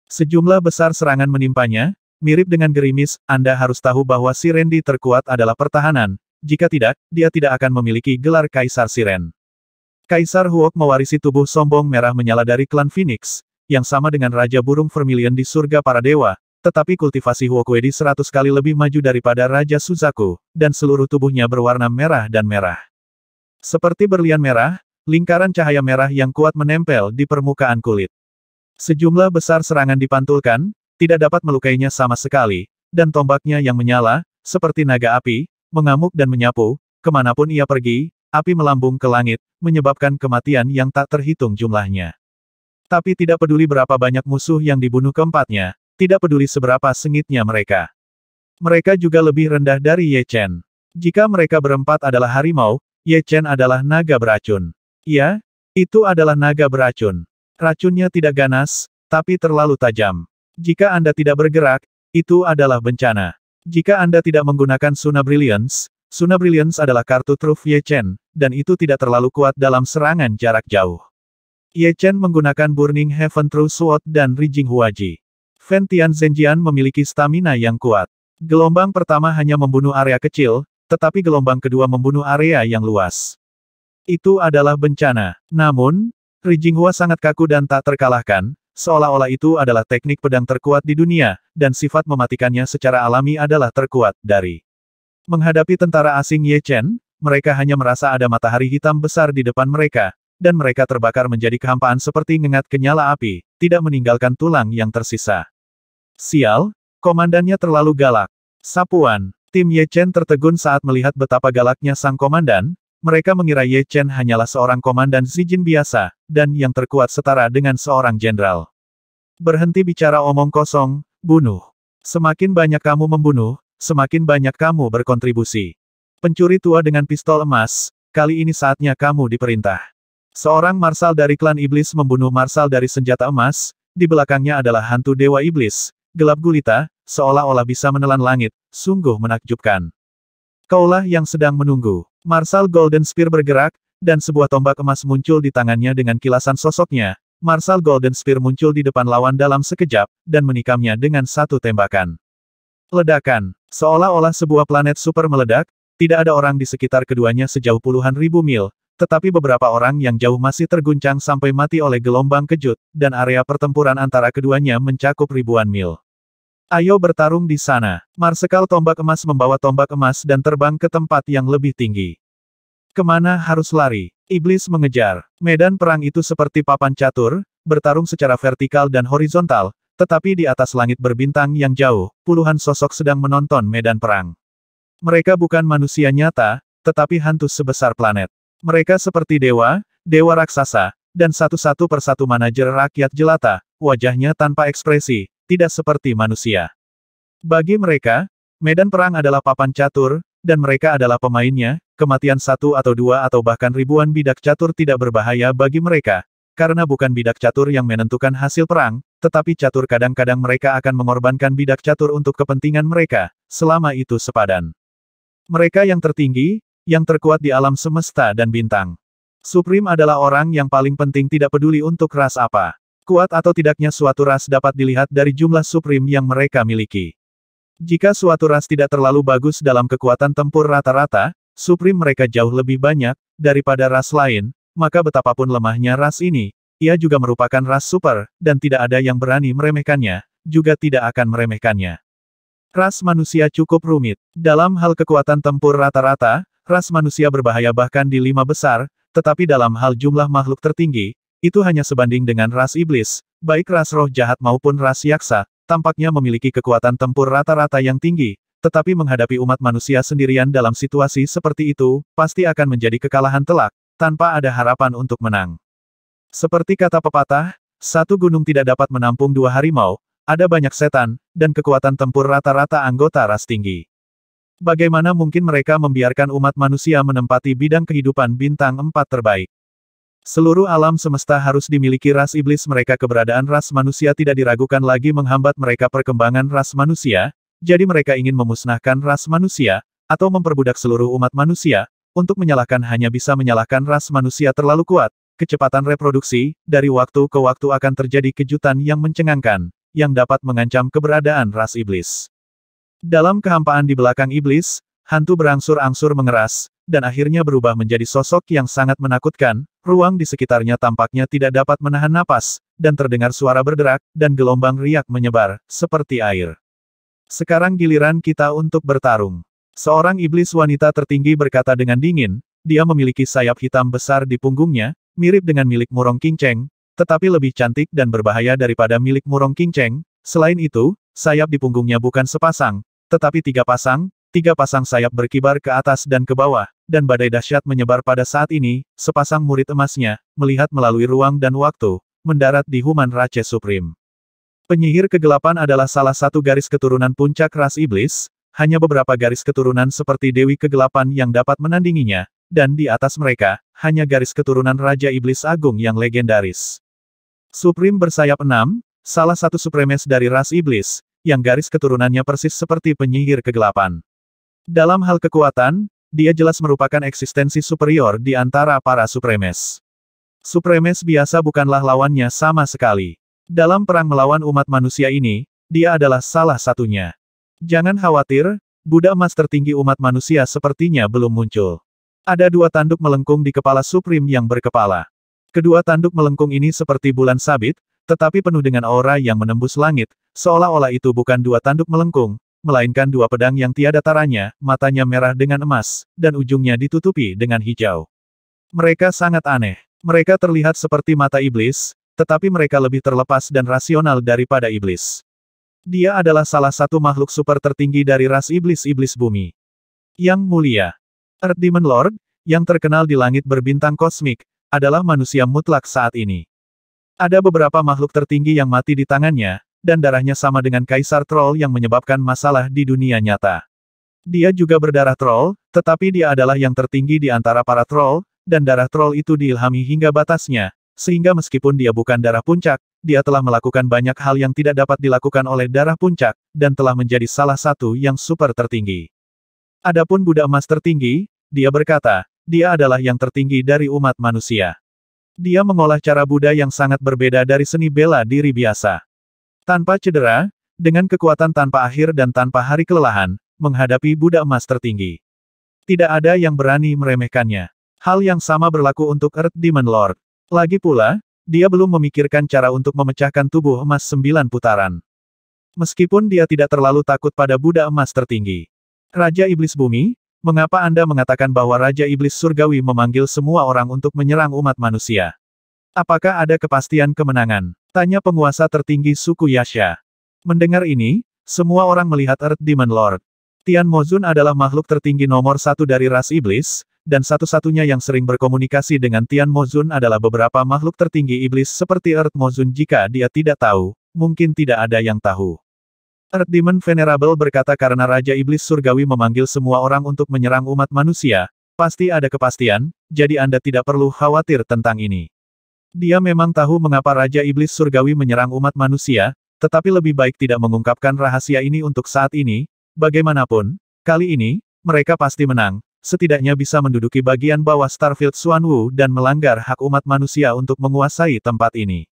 Sejumlah besar serangan menimpanya, mirip dengan gerimis, Anda harus tahu bahwa si Randy terkuat adalah pertahanan, jika tidak, dia tidak akan memiliki gelar Kaisar Siren. Kaisar Huok mewarisi tubuh sombong merah menyala dari klan Phoenix, yang sama dengan Raja Burung Vermilion di surga para dewa, tetapi kultivasi Huokwedi 100 kali lebih maju daripada Raja Suzaku, dan seluruh tubuhnya berwarna merah dan merah. Seperti berlian merah, lingkaran cahaya merah yang kuat menempel di permukaan kulit. Sejumlah besar serangan dipantulkan, tidak dapat melukainya sama sekali, dan tombaknya yang menyala, seperti naga api, mengamuk dan menyapu, kemanapun ia pergi, api melambung ke langit, menyebabkan kematian yang tak terhitung jumlahnya. Tapi tidak peduli berapa banyak musuh yang dibunuh keempatnya, tidak peduli seberapa sengitnya mereka. Mereka juga lebih rendah dari Ye Chen. Jika mereka berempat adalah harimau, Ye Chen adalah naga beracun. Ya, itu adalah naga beracun. Racunnya tidak ganas, tapi terlalu tajam. Jika Anda tidak bergerak, itu adalah bencana. Jika Anda tidak menggunakan Suna Brilliance adalah kartu truf Ye Chen, dan itu tidak terlalu kuat dalam serangan jarak jauh. Ye Chen menggunakan Burning Heaven True Sword dan Rijing Huaji. Fen Tian Zhenjian memiliki stamina yang kuat. Gelombang pertama hanya membunuh area kecil, tetapi gelombang kedua membunuh area yang luas. Itu adalah bencana. Namun, Rijing Hua sangat kaku dan tak terkalahkan, seolah-olah itu adalah teknik pedang terkuat di dunia, dan sifat mematikannya secara alami adalah terkuat dari. Menghadapi tentara asing Ye Chen, mereka hanya merasa ada matahari hitam besar di depan mereka, dan mereka terbakar menjadi kehampaan seperti ngengat kenyala api, tidak meninggalkan tulang yang tersisa. Sial, komandannya terlalu galak. Sapuan, tim Ye Chen tertegun saat melihat betapa galaknya sang komandan, mereka mengira Ye Chen hanyalah seorang komandan Zijin biasa, dan yang terkuat setara dengan seorang jenderal. Berhenti bicara omong kosong, bunuh. Semakin banyak kamu membunuh, semakin banyak kamu berkontribusi. Pencuri tua dengan pistol emas, kali ini saatnya kamu diperintah. Seorang marsal dari klan iblis membunuh marsal dari senjata emas, di belakangnya adalah hantu dewa iblis, gelap gulita, seolah-olah bisa menelan langit, sungguh menakjubkan. Kaulah yang sedang menunggu. Marsal Golden Spear bergerak, dan sebuah tombak emas muncul di tangannya dengan kilasan sosoknya. Marsal Golden Spear muncul di depan lawan dalam sekejap, dan menikamnya dengan satu tembakan. Ledakan. Seolah-olah sebuah planet super meledak, tidak ada orang di sekitar keduanya sejauh puluhan ribu mil, tetapi beberapa orang yang jauh masih terguncang sampai mati oleh gelombang kejut, dan area pertempuran antara keduanya mencakup ribuan mil. Ayo bertarung di sana. Marsekal tombak emas membawa tombak emas dan terbang ke tempat yang lebih tinggi. Kemana harus lari? Iblis mengejar. Medan perang itu seperti papan catur, bertarung secara vertikal dan horizontal, tetapi di atas langit berbintang yang jauh, puluhan sosok sedang menonton medan perang. Mereka bukan manusia nyata, tetapi hantu sebesar planet. Mereka seperti dewa, dewa raksasa, dan satu persatu manajer rakyat jelata, wajahnya tanpa ekspresi, tidak seperti manusia. Bagi mereka, medan perang adalah papan catur, dan mereka adalah pemainnya. Kematian satu atau dua atau bahkan ribuan bidak catur tidak berbahaya bagi mereka, karena bukan bidak catur yang menentukan hasil perang, tetapi catur kadang-kadang mereka akan mengorbankan bidak catur untuk kepentingan mereka, selama itu sepadan. Mereka yang tertinggi, yang terkuat di alam semesta dan bintang. Supreme adalah orang yang paling penting, tidak peduli untuk ras apa. Kuat atau tidaknya suatu ras dapat dilihat dari jumlah Supreme yang mereka miliki. Jika suatu ras tidak terlalu bagus dalam kekuatan tempur rata-rata, Supreme mereka jauh lebih banyak, daripada ras lain, maka betapapun lemahnya ras ini, ia juga merupakan ras super, dan tidak ada yang berani meremehkannya, juga tidak akan meremehkannya. Ras manusia cukup rumit. Dalam hal kekuatan tempur rata-rata, ras manusia berbahaya bahkan di 5 besar, tetapi dalam hal jumlah makhluk tertinggi, itu hanya sebanding dengan ras iblis, baik ras roh jahat maupun ras yaksa, tampaknya memiliki kekuatan tempur rata-rata yang tinggi, tetapi menghadapi umat manusia sendirian dalam situasi seperti itu, pasti akan menjadi kekalahan telak, tanpa ada harapan untuk menang. Seperti kata pepatah, satu gunung tidak dapat menampung 2 harimau, ada banyak setan, dan kekuatan tempur rata-rata anggota ras tinggi. Bagaimana mungkin mereka membiarkan umat manusia menempati bidang kehidupan bintang 4 terbaik? Seluruh alam semesta harus dimiliki ras iblis mereka. Keberadaan ras manusia tidak diragukan lagi menghambat mereka perkembangan ras manusia, jadi mereka ingin memusnahkan ras manusia, atau memperbudak seluruh umat manusia, untuk menyalahkan hanya bisa menyalahkan ras manusia terlalu kuat. Kecepatan reproduksi, dari waktu ke waktu akan terjadi kejutan yang mencengangkan, yang dapat mengancam keberadaan ras iblis. Dalam kehampaan di belakang iblis, hantu berangsur-angsur mengeras, dan akhirnya berubah menjadi sosok yang sangat menakutkan. Ruang di sekitarnya tampaknya tidak dapat menahan napas, dan terdengar suara berderak, dan gelombang riak menyebar, seperti air. Sekarang giliran kita untuk bertarung. Seorang iblis wanita tertinggi berkata dengan dingin, dia memiliki sayap hitam besar di punggungnya, mirip dengan milik Murong Qingcheng, tetapi lebih cantik dan berbahaya daripada milik Murong Qingcheng. Selain itu, sayap di punggungnya bukan sepasang, tetapi 3 pasang, 3 pasang sayap berkibar ke atas dan ke bawah, dan badai dahsyat menyebar pada saat ini. Sepasang murid emasnya, melihat melalui ruang dan waktu, mendarat di Human Rache Supreme. Penyihir kegelapan adalah salah satu garis keturunan puncak ras iblis, hanya beberapa garis keturunan seperti Dewi Kegelapan yang dapat menandinginya, dan di atas mereka, hanya garis keturunan Raja Iblis Agung yang legendaris. Supreme bersayap 6, salah satu supremes dari ras iblis, yang garis keturunannya persis seperti penyihir kegelapan. Dalam hal kekuatan, dia jelas merupakan eksistensi superior di antara para supremes. Supremes biasa bukanlah lawannya sama sekali. Dalam perang melawan umat manusia ini, dia adalah salah satunya. Jangan khawatir, Buddha emas tertinggi umat manusia sepertinya belum muncul. Ada 2 tanduk melengkung di kepala Supreme yang berkepala. Kedua tanduk melengkung ini seperti bulan sabit, tetapi penuh dengan aura yang menembus langit, seolah-olah itu bukan 2 tanduk melengkung, melainkan 2 pedang yang tiada taranya. Matanya merah dengan emas, dan ujungnya ditutupi dengan hijau. Mereka sangat aneh. Mereka terlihat seperti mata iblis, tetapi mereka lebih terlepas dan rasional daripada iblis. Dia adalah salah satu makhluk super tertinggi dari ras iblis-iblis bumi. Yang mulia. Earth Demon Lord, yang terkenal di langit berbintang kosmik, adalah manusia mutlak saat ini. Ada beberapa makhluk tertinggi yang mati di tangannya, dan darahnya sama dengan Kaisar Troll yang menyebabkan masalah di dunia nyata. Dia juga berdarah troll, tetapi dia adalah yang tertinggi di antara para troll, dan darah troll itu diilhami hingga batasnya. Sehingga meskipun dia bukan darah puncak, dia telah melakukan banyak hal yang tidak dapat dilakukan oleh darah puncak, dan telah menjadi salah satu yang super tertinggi. Adapun Buddha emas tertinggi, dia berkata, dia adalah yang tertinggi dari umat manusia. Dia mengolah cara Buddha yang sangat berbeda dari seni bela diri biasa. Tanpa cedera, dengan kekuatan tanpa akhir dan tanpa hari kelelahan, menghadapi Buddha emas tertinggi. Tidak ada yang berani meremehkannya. Hal yang sama berlaku untuk Earth Demon Lord. Lagi pula, dia belum memikirkan cara untuk memecahkan tubuh emas 9 putaran. Meskipun dia tidak terlalu takut pada Buddha emas tertinggi. Raja Iblis Bumi, mengapa Anda mengatakan bahwa Raja Iblis Surgawi memanggil semua orang untuk menyerang umat manusia? Apakah ada kepastian kemenangan? Tanya penguasa tertinggi suku Yasha. Mendengar ini, semua orang melihat Earth Demon Lord. Tian Mozun adalah makhluk tertinggi nomor satu dari ras iblis, dan satu-satunya yang sering berkomunikasi dengan Tian Mozun adalah beberapa makhluk tertinggi iblis seperti Earth Mozun. Jika dia tidak tahu, mungkin tidak ada yang tahu. Earth Demon Venerable berkata karena Raja Iblis Surgawi memanggil semua orang untuk menyerang umat manusia, pasti ada kepastian, jadi Anda tidak perlu khawatir tentang ini. Dia memang tahu mengapa Raja Iblis Surgawi menyerang umat manusia, tetapi lebih baik tidak mengungkapkan rahasia ini untuk saat ini. Bagaimanapun, kali ini, mereka pasti menang, setidaknya bisa menduduki bagian bawah Starfield Xuanwu dan melanggar hak umat manusia untuk menguasai tempat ini.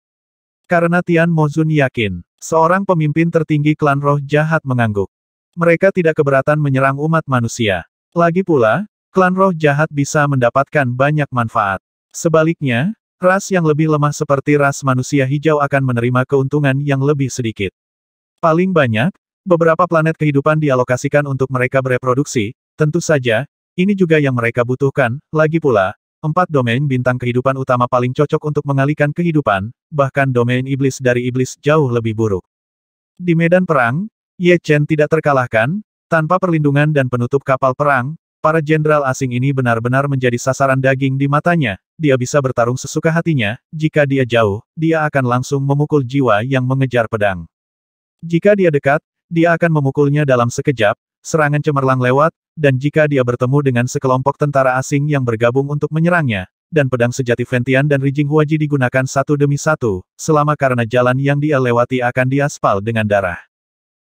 Karena Tian Mozun yakin, seorang pemimpin tertinggi klan roh jahat mengangguk. Mereka tidak keberatan menyerang umat manusia. Lagi pula, klan roh jahat bisa mendapatkan banyak manfaat. Sebaliknya, ras yang lebih lemah seperti ras manusia hijau akan menerima keuntungan yang lebih sedikit. Paling banyak, beberapa planet kehidupan dialokasikan untuk mereka bereproduksi, tentu saja, ini juga yang mereka butuhkan. Lagi pula, 4 domain bintang kehidupan utama paling cocok untuk mengalihkan kehidupan, bahkan domain iblis dari iblis jauh lebih buruk. Di medan perang, Ye Chen tidak terkalahkan, tanpa perlindungan dan penutup kapal perang, para jenderal asing ini benar-benar menjadi sasaran daging di matanya. Dia bisa bertarung sesuka hatinya, jika dia jauh, dia akan langsung memukul jiwa yang mengejar pedang. Jika dia dekat, dia akan memukulnya dalam sekejap, serangan cemerlang lewat, dan jika dia bertemu dengan sekelompok tentara asing yang bergabung untuk menyerangnya, dan pedang sejati Ventian dan Rijing Huaji digunakan satu demi satu, selama karena jalan yang dia lewati akan diaspal dengan darah.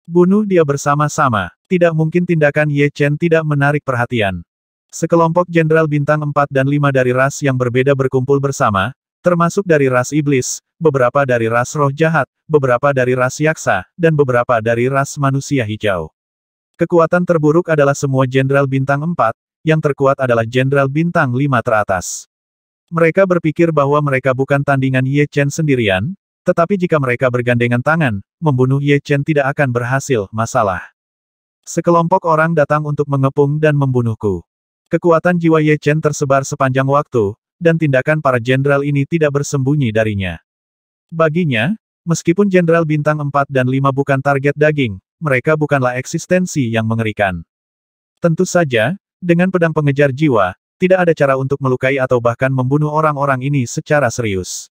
Bunuh dia bersama-sama, tidak mungkin tindakan Ye Chen tidak menarik perhatian. Sekelompok jenderal bintang 4 dan 5 dari ras yang berbeda berkumpul bersama, termasuk dari ras iblis, beberapa dari ras roh jahat, beberapa dari ras yaksa, dan beberapa dari ras manusia hijau. Kekuatan terburuk adalah semua jenderal bintang 4, yang terkuat adalah jenderal bintang 5 teratas. Mereka berpikir bahwa mereka bukan tandingan Ye Chen sendirian, tetapi jika mereka bergandengan tangan, membunuh Ye Chen tidak akan berhasil, masalah. Sekelompok orang datang untuk mengepung dan membunuhku. Kekuatan jiwa Ye Chen tersebar sepanjang waktu, dan tindakan para jenderal ini tidak bersembunyi darinya. Baginya, meskipun jenderal bintang 4 dan 5 bukan target daging, mereka bukanlah eksistensi yang mengerikan. Tentu saja, dengan pedang pengejar jiwa, tidak ada cara untuk melukai atau bahkan membunuh orang-orang ini secara serius.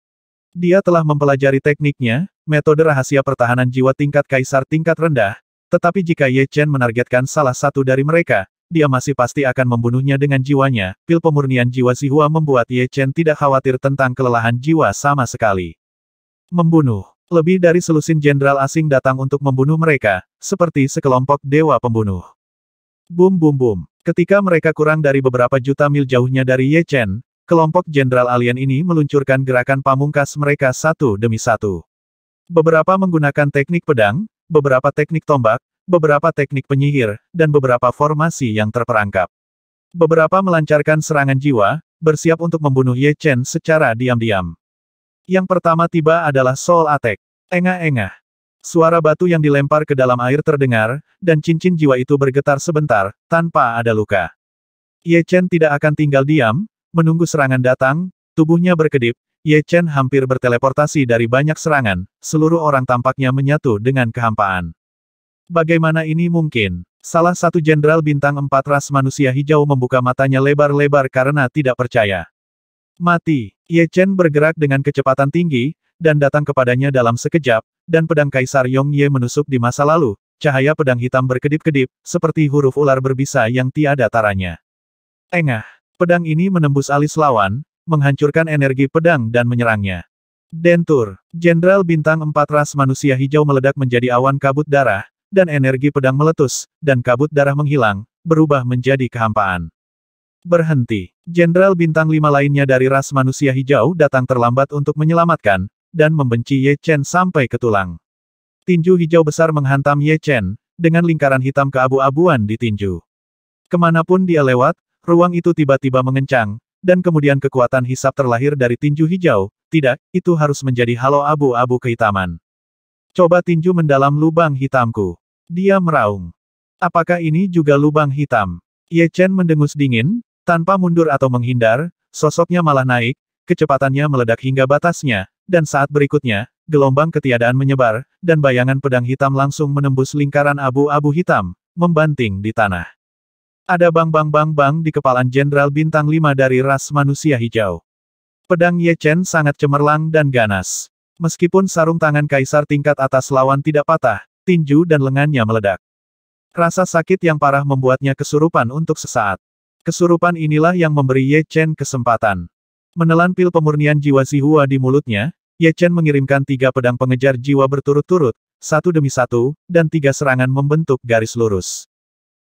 Dia telah mempelajari tekniknya, metode rahasia pertahanan jiwa tingkat kaisar tingkat rendah, tetapi jika Ye Chen menargetkan salah satu dari mereka, dia masih pasti akan membunuhnya dengan jiwanya. Pil pemurnian jiwa Zihua membuat Ye Chen tidak khawatir tentang kelelahan jiwa sama sekali. Membunuh. Lebih dari selusin jenderal asing datang untuk membunuh mereka, seperti sekelompok dewa pembunuh. Bum bum bum. Ketika mereka kurang dari beberapa juta mil jauhnya dari Ye Chen, kelompok jenderal alien ini meluncurkan gerakan pamungkas mereka satu demi satu. Beberapa menggunakan teknik pedang, beberapa teknik tombak, beberapa teknik penyihir, dan beberapa formasi yang terperangkap. Beberapa melancarkan serangan jiwa, bersiap untuk membunuh Ye Chen secara diam-diam. Yang pertama tiba adalah Soul Attack. Engah-engah. Suara batu yang dilempar ke dalam air terdengar, dan cincin jiwa itu bergetar sebentar, tanpa ada luka. Ye Chen tidak akan tinggal diam, menunggu serangan datang, tubuhnya berkedip, Ye Chen hampir berteleportasi dari banyak serangan, seluruh orang tampaknya menyatu dengan kehampaan. Bagaimana ini mungkin? Salah satu jenderal bintang 4 ras manusia hijau membuka matanya lebar-lebar karena tidak percaya. Mati. Ye Chen bergerak dengan kecepatan tinggi, dan datang kepadanya dalam sekejap, dan pedang Kaisar Yong Ye menusuk di masa lalu, cahaya pedang hitam berkedip-kedip, seperti huruf ular berbisa yang tiada taranya. Engah. Pedang ini menembus alis lawan, menghancurkan energi pedang dan menyerangnya. Dentur. Jenderal bintang 4 ras manusia hijau meledak menjadi awan kabut darah, dan energi pedang meletus, dan kabut darah menghilang, berubah menjadi kehampaan. Berhenti. Jenderal bintang 5 lainnya dari ras manusia hijau datang terlambat untuk menyelamatkan, dan membenci Ye Chen sampai ke tulang. Tinju hijau besar menghantam Ye Chen, dengan lingkaran hitam keabu-abuan di tinju. Kemanapun dia lewat, ruang itu tiba-tiba mengencang, dan kemudian kekuatan hisap terlahir dari tinju hijau. Tidak, itu harus menjadi halo abu-abu kehitaman. Coba tinju mendalam lubang hitamku. Dia meraung. Apakah ini juga lubang hitam? Ye Chen mendengus dingin, tanpa mundur atau menghindar, sosoknya malah naik, kecepatannya meledak hingga batasnya, dan saat berikutnya, gelombang ketiadaan menyebar, dan bayangan pedang hitam langsung menembus lingkaran abu-abu hitam, membanting di tanah. Ada bang-bang-bang-bang di kepalan Jenderal Bintang 5 dari ras manusia hijau. Pedang Ye Chen sangat cemerlang dan ganas. Meskipun sarung tangan kaisar tingkat atas lawan tidak patah, tinju dan lengannya meledak. Rasa sakit yang parah membuatnya kesurupan untuk sesaat. Kesurupan inilah yang memberi Ye Chen kesempatan. Menelan pil pemurnian jiwa Zihua di mulutnya, Ye Chen mengirimkan 3 pedang pengejar jiwa berturut-turut, satu demi satu, dan 3 serangan membentuk garis lurus.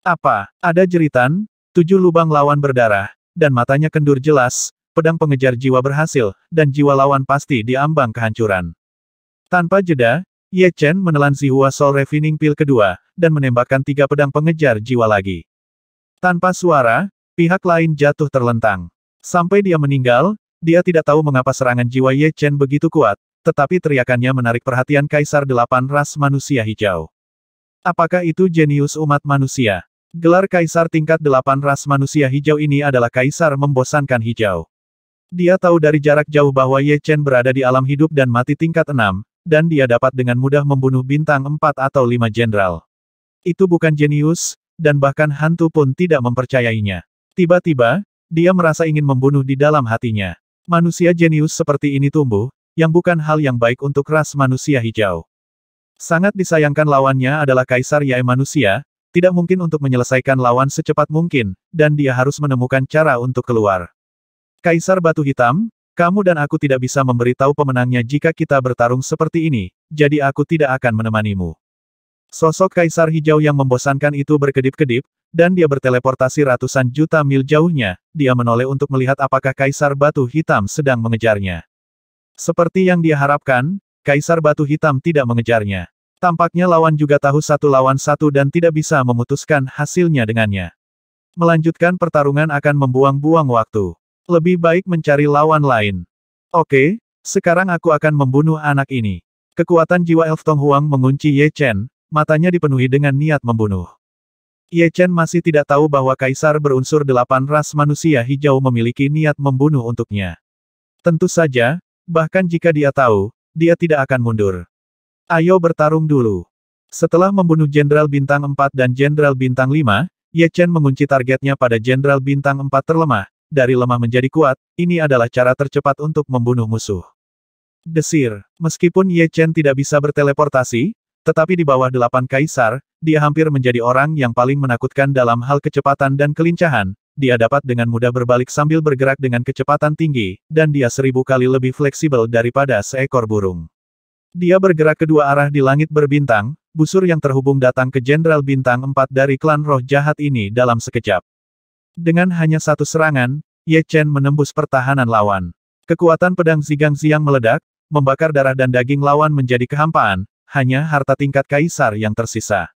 Apa? Ada jeritan, 7 lubang lawan berdarah, dan matanya kendur jelas, pedang pengejar jiwa berhasil, dan jiwa lawan pasti diambang kehancuran. Tanpa jeda, Ye Chen menelan Zihua Soul Refining Pil kedua, dan menembakkan 3 pedang pengejar jiwa lagi. Tanpa suara, pihak lain jatuh terlentang. Sampai dia meninggal, dia tidak tahu mengapa serangan jiwa Ye Chen begitu kuat, tetapi teriakannya menarik perhatian Kaisar 8 ras manusia hijau. Apakah itu jenius umat manusia? Gelar Kaisar tingkat 8 ras manusia hijau ini adalah Kaisar membosankan hijau. Dia tahu dari jarak jauh bahwa Ye Chen berada di alam hidup dan mati tingkat 6, dan dia dapat dengan mudah membunuh bintang 4 atau 5 jenderal. Itu bukan jenius, dan bahkan hantu pun tidak mempercayainya. Tiba-tiba, dia merasa ingin membunuh di dalam hatinya. Manusia jenius seperti ini tumbuh, yang bukan hal yang baik untuk ras manusia hijau. Sangat disayangkan lawannya adalah Kaisar Yae manusia, tidak mungkin untuk menyelesaikan lawan secepat mungkin, dan dia harus menemukan cara untuk keluar. Kaisar Batu Hitam, kamu dan aku tidak bisa memberitahu pemenangnya jika kita bertarung seperti ini, jadi aku tidak akan menemanimu. Sosok Kaisar Hijau yang membosankan itu berkedip-kedip, dan dia berteleportasi ratusan juta mil jauhnya, dia menoleh untuk melihat apakah Kaisar Batu Hitam sedang mengejarnya. Seperti yang dia harapkan, Kaisar Batu Hitam tidak mengejarnya. Tampaknya lawan juga tahu 1 lawan 1 dan tidak bisa memutuskan hasilnya dengannya. Melanjutkan pertarungan akan membuang-buang waktu. Lebih baik mencari lawan lain. Oke, sekarang aku akan membunuh anak ini. Kekuatan jiwa Elf Tong Huang mengunci Ye Chen, matanya dipenuhi dengan niat membunuh. Ye Chen masih tidak tahu bahwa Kaisar berunsur 8 ras manusia hijau memiliki niat membunuh untuknya. Tentu saja, bahkan jika dia tahu, dia tidak akan mundur. Ayo bertarung dulu. Setelah membunuh Jenderal Bintang 4 dan Jenderal Bintang 5, Ye Chen mengunci targetnya pada Jenderal Bintang 4 terlemah. Dari lemah menjadi kuat, ini adalah cara tercepat untuk membunuh musuh. Desir. Meskipun Ye Chen tidak bisa berteleportasi, tetapi di bawah 8 kaisar, dia hampir menjadi orang yang paling menakutkan dalam hal kecepatan dan kelincahan. Dia dapat dengan mudah berbalik sambil bergerak dengan kecepatan tinggi, dan dia 1000 kali lebih fleksibel daripada seekor burung. Dia bergerak kedua arah di langit berbintang, busur yang terhubung datang ke Jenderal Bintang 4 dari klan roh jahat ini dalam sekejap. Dengan hanya 1 serangan, Ye Chen menembus pertahanan lawan. Kekuatan pedang Zigang Ziang meledak, membakar darah dan daging lawan menjadi kehampaan, hanya harta tingkat kaisar yang tersisa.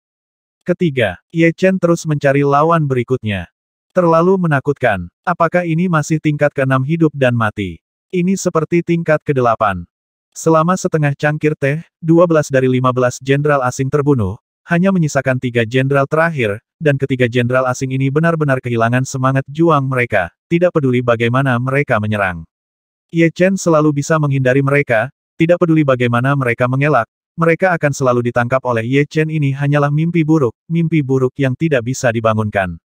Ketiga, Ye Chen terus mencari lawan berikutnya. Terlalu menakutkan. Apakah ini masih tingkat ke-6 hidup dan mati? Ini seperti tingkat ke-8. Selama setengah cangkir teh, 12 dari 15 jenderal asing terbunuh, hanya menyisakan 3 jenderal terakhir, dan ketiga jenderal asing ini benar-benar kehilangan semangat juang mereka, tidak peduli bagaimana mereka menyerang. Ye Chen selalu bisa menghindari mereka, tidak peduli bagaimana mereka mengelak, mereka akan selalu ditangkap oleh Ye Chen. Ini hanyalah mimpi buruk yang tidak bisa dibangunkan.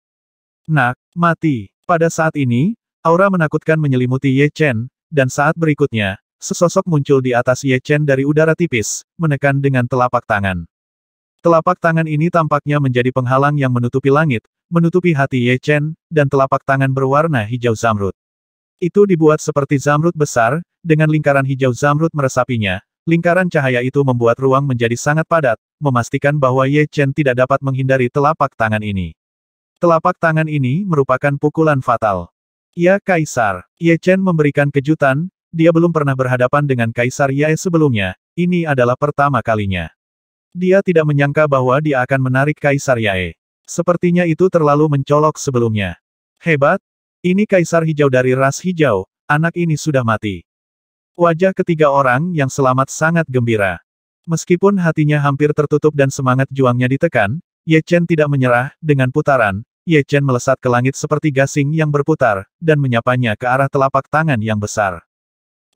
Nak, mati. Pada saat ini, aura menakutkan menyelimuti Ye Chen, dan saat berikutnya, sesosok muncul di atas Ye Chen dari udara tipis, menekan dengan telapak tangan. Telapak tangan ini tampaknya menjadi penghalang yang menutupi langit, menutupi hati Ye Chen, dan telapak tangan berwarna hijau zamrud. Itu dibuat seperti zamrud besar, dengan lingkaran hijau zamrud meresapinya. Lingkaran cahaya itu membuat ruang menjadi sangat padat, memastikan bahwa Ye Chen tidak dapat menghindari telapak tangan ini. Telapak tangan ini merupakan pukulan fatal. Ya Kaisar, Ye Chen memberikan kejutan, dia belum pernah berhadapan dengan Kaisar Yae sebelumnya, ini adalah pertama kalinya. Dia tidak menyangka bahwa dia akan menarik Kaisar Yae. Sepertinya itu terlalu mencolok sebelumnya. Hebat, ini Kaisar Hijau dari ras hijau, anak ini sudah mati. Wajah ketiga orang yang selamat sangat gembira. Meskipun hatinya hampir tertutup dan semangat juangnya ditekan, Ye Chen tidak menyerah. Dengan putaran, Ye Chen melesat ke langit seperti gasing yang berputar, dan menyapanya ke arah telapak tangan yang besar.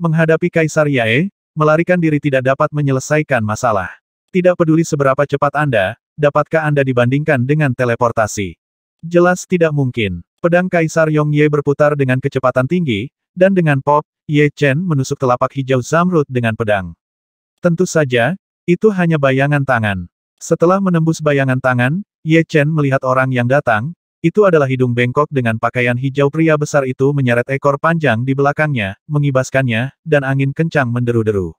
Menghadapi Kaisar Yae, melarikan diri tidak dapat menyelesaikan masalah. Tidak peduli seberapa cepat Anda, dapatkah Anda dibandingkan dengan teleportasi? Jelas tidak mungkin. Pedang Kaisar Yongye berputar dengan kecepatan tinggi, dan dengan pop, Ye Chen menusuk telapak hijau Zamrud dengan pedang. Tentu saja, itu hanya bayangan tangan. Setelah menembus bayangan tangan, Ye Chen melihat orang yang datang. Itu adalah hidung bengkok dengan pakaian hijau. Pria besar itu menyeret ekor panjang di belakangnya, mengibaskannya, dan angin kencang menderu-deru.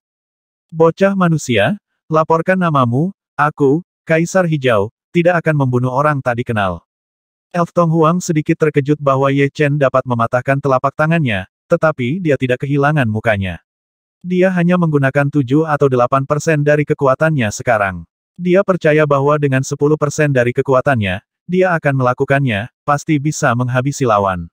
Bocah manusia, laporkan namamu, aku, Kaisar Hijau, tidak akan membunuh orang tak dikenal. Elf Tong Huang sedikit terkejut bahwa Ye Chen dapat mematahkan telapak tangannya, tetapi dia tidak kehilangan mukanya. Dia hanya menggunakan 7 atau 8% dari kekuatannya sekarang. Dia percaya bahwa dengan 10% dari kekuatannya, dia akan melakukannya, pasti bisa menghabisi lawan.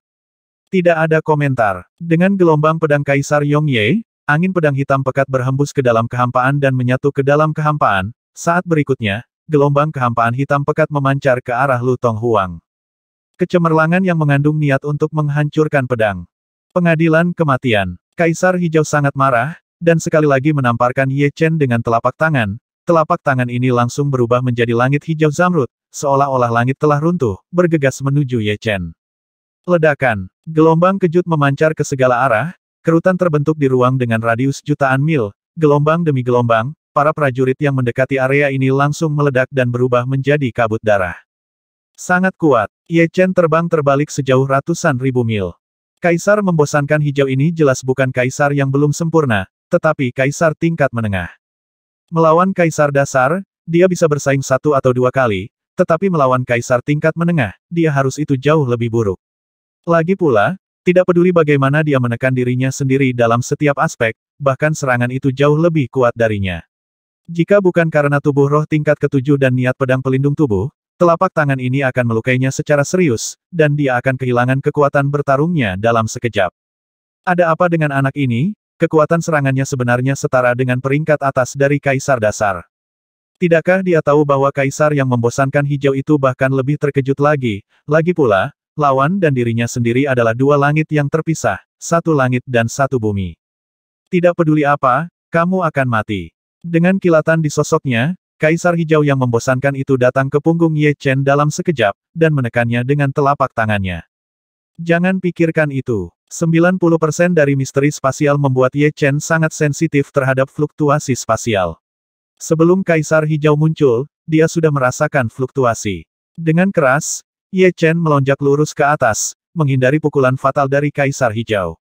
Tidak ada komentar. Dengan gelombang pedang Kaisar Yongye, angin pedang hitam pekat berhembus ke dalam kehampaan dan menyatu ke dalam kehampaan. Saat berikutnya, gelombang kehampaan hitam pekat memancar ke arah Lu Tong Huang. Kecemerlangan yang mengandung niat untuk menghancurkan pedang. Pengadilan kematian. Kaisar Hijau sangat marah, dan sekali lagi menamparkan Ye Chen dengan telapak tangan. Telapak tangan ini langsung berubah menjadi langit hijau Zamrud. Seolah-olah langit telah runtuh, bergegas menuju Ye Chen. Ledakan. Gelombang kejut memancar ke segala arah, kerutan terbentuk di ruang dengan radius jutaan mil. Gelombang demi gelombang, para prajurit yang mendekati area ini langsung meledak dan berubah menjadi kabut darah. Sangat kuat, Ye Chen terbang terbalik sejauh ratusan ribu mil. Kaisar membosankan hijau ini jelas bukan kaisar yang belum sempurna, tetapi kaisar tingkat menengah. Melawan kaisar dasar, dia bisa bersaing 1 atau 2 kali, tetapi melawan kaisar tingkat menengah, dia harus itu jauh lebih buruk. Lagi pula, tidak peduli bagaimana dia menekan dirinya sendiri dalam setiap aspek, bahkan serangan itu jauh lebih kuat darinya. Jika bukan karena tubuh roh tingkat ke-7 dan niat pedang pelindung tubuh, telapak tangan ini akan melukainya secara serius, dan dia akan kehilangan kekuatan bertarungnya dalam sekejap. Ada apa dengan anak ini? Kekuatan serangannya sebenarnya setara dengan peringkat atas dari kaisar dasar. Tidakkah dia tahu bahwa kaisar yang membosankan hijau itu bahkan lebih terkejut lagi? Lagi pula, lawan dan dirinya sendiri adalah 2 langit yang terpisah, 1 langit dan 1 bumi. Tidak peduli apa, kamu akan mati. Dengan kilatan di sosoknya, kaisar hijau yang membosankan itu datang ke punggung Ye Chen dalam sekejap, dan menekannya dengan telapak tangannya. Jangan pikirkan itu. 90% dari misteri spasial membuat Ye Chen sangat sensitif terhadap fluktuasi spasial. Sebelum Kaisar Hijau muncul, dia sudah merasakan fluktuasi. Dengan keras, Ye Chen melonjak lurus ke atas, menghindari pukulan fatal dari Kaisar Hijau.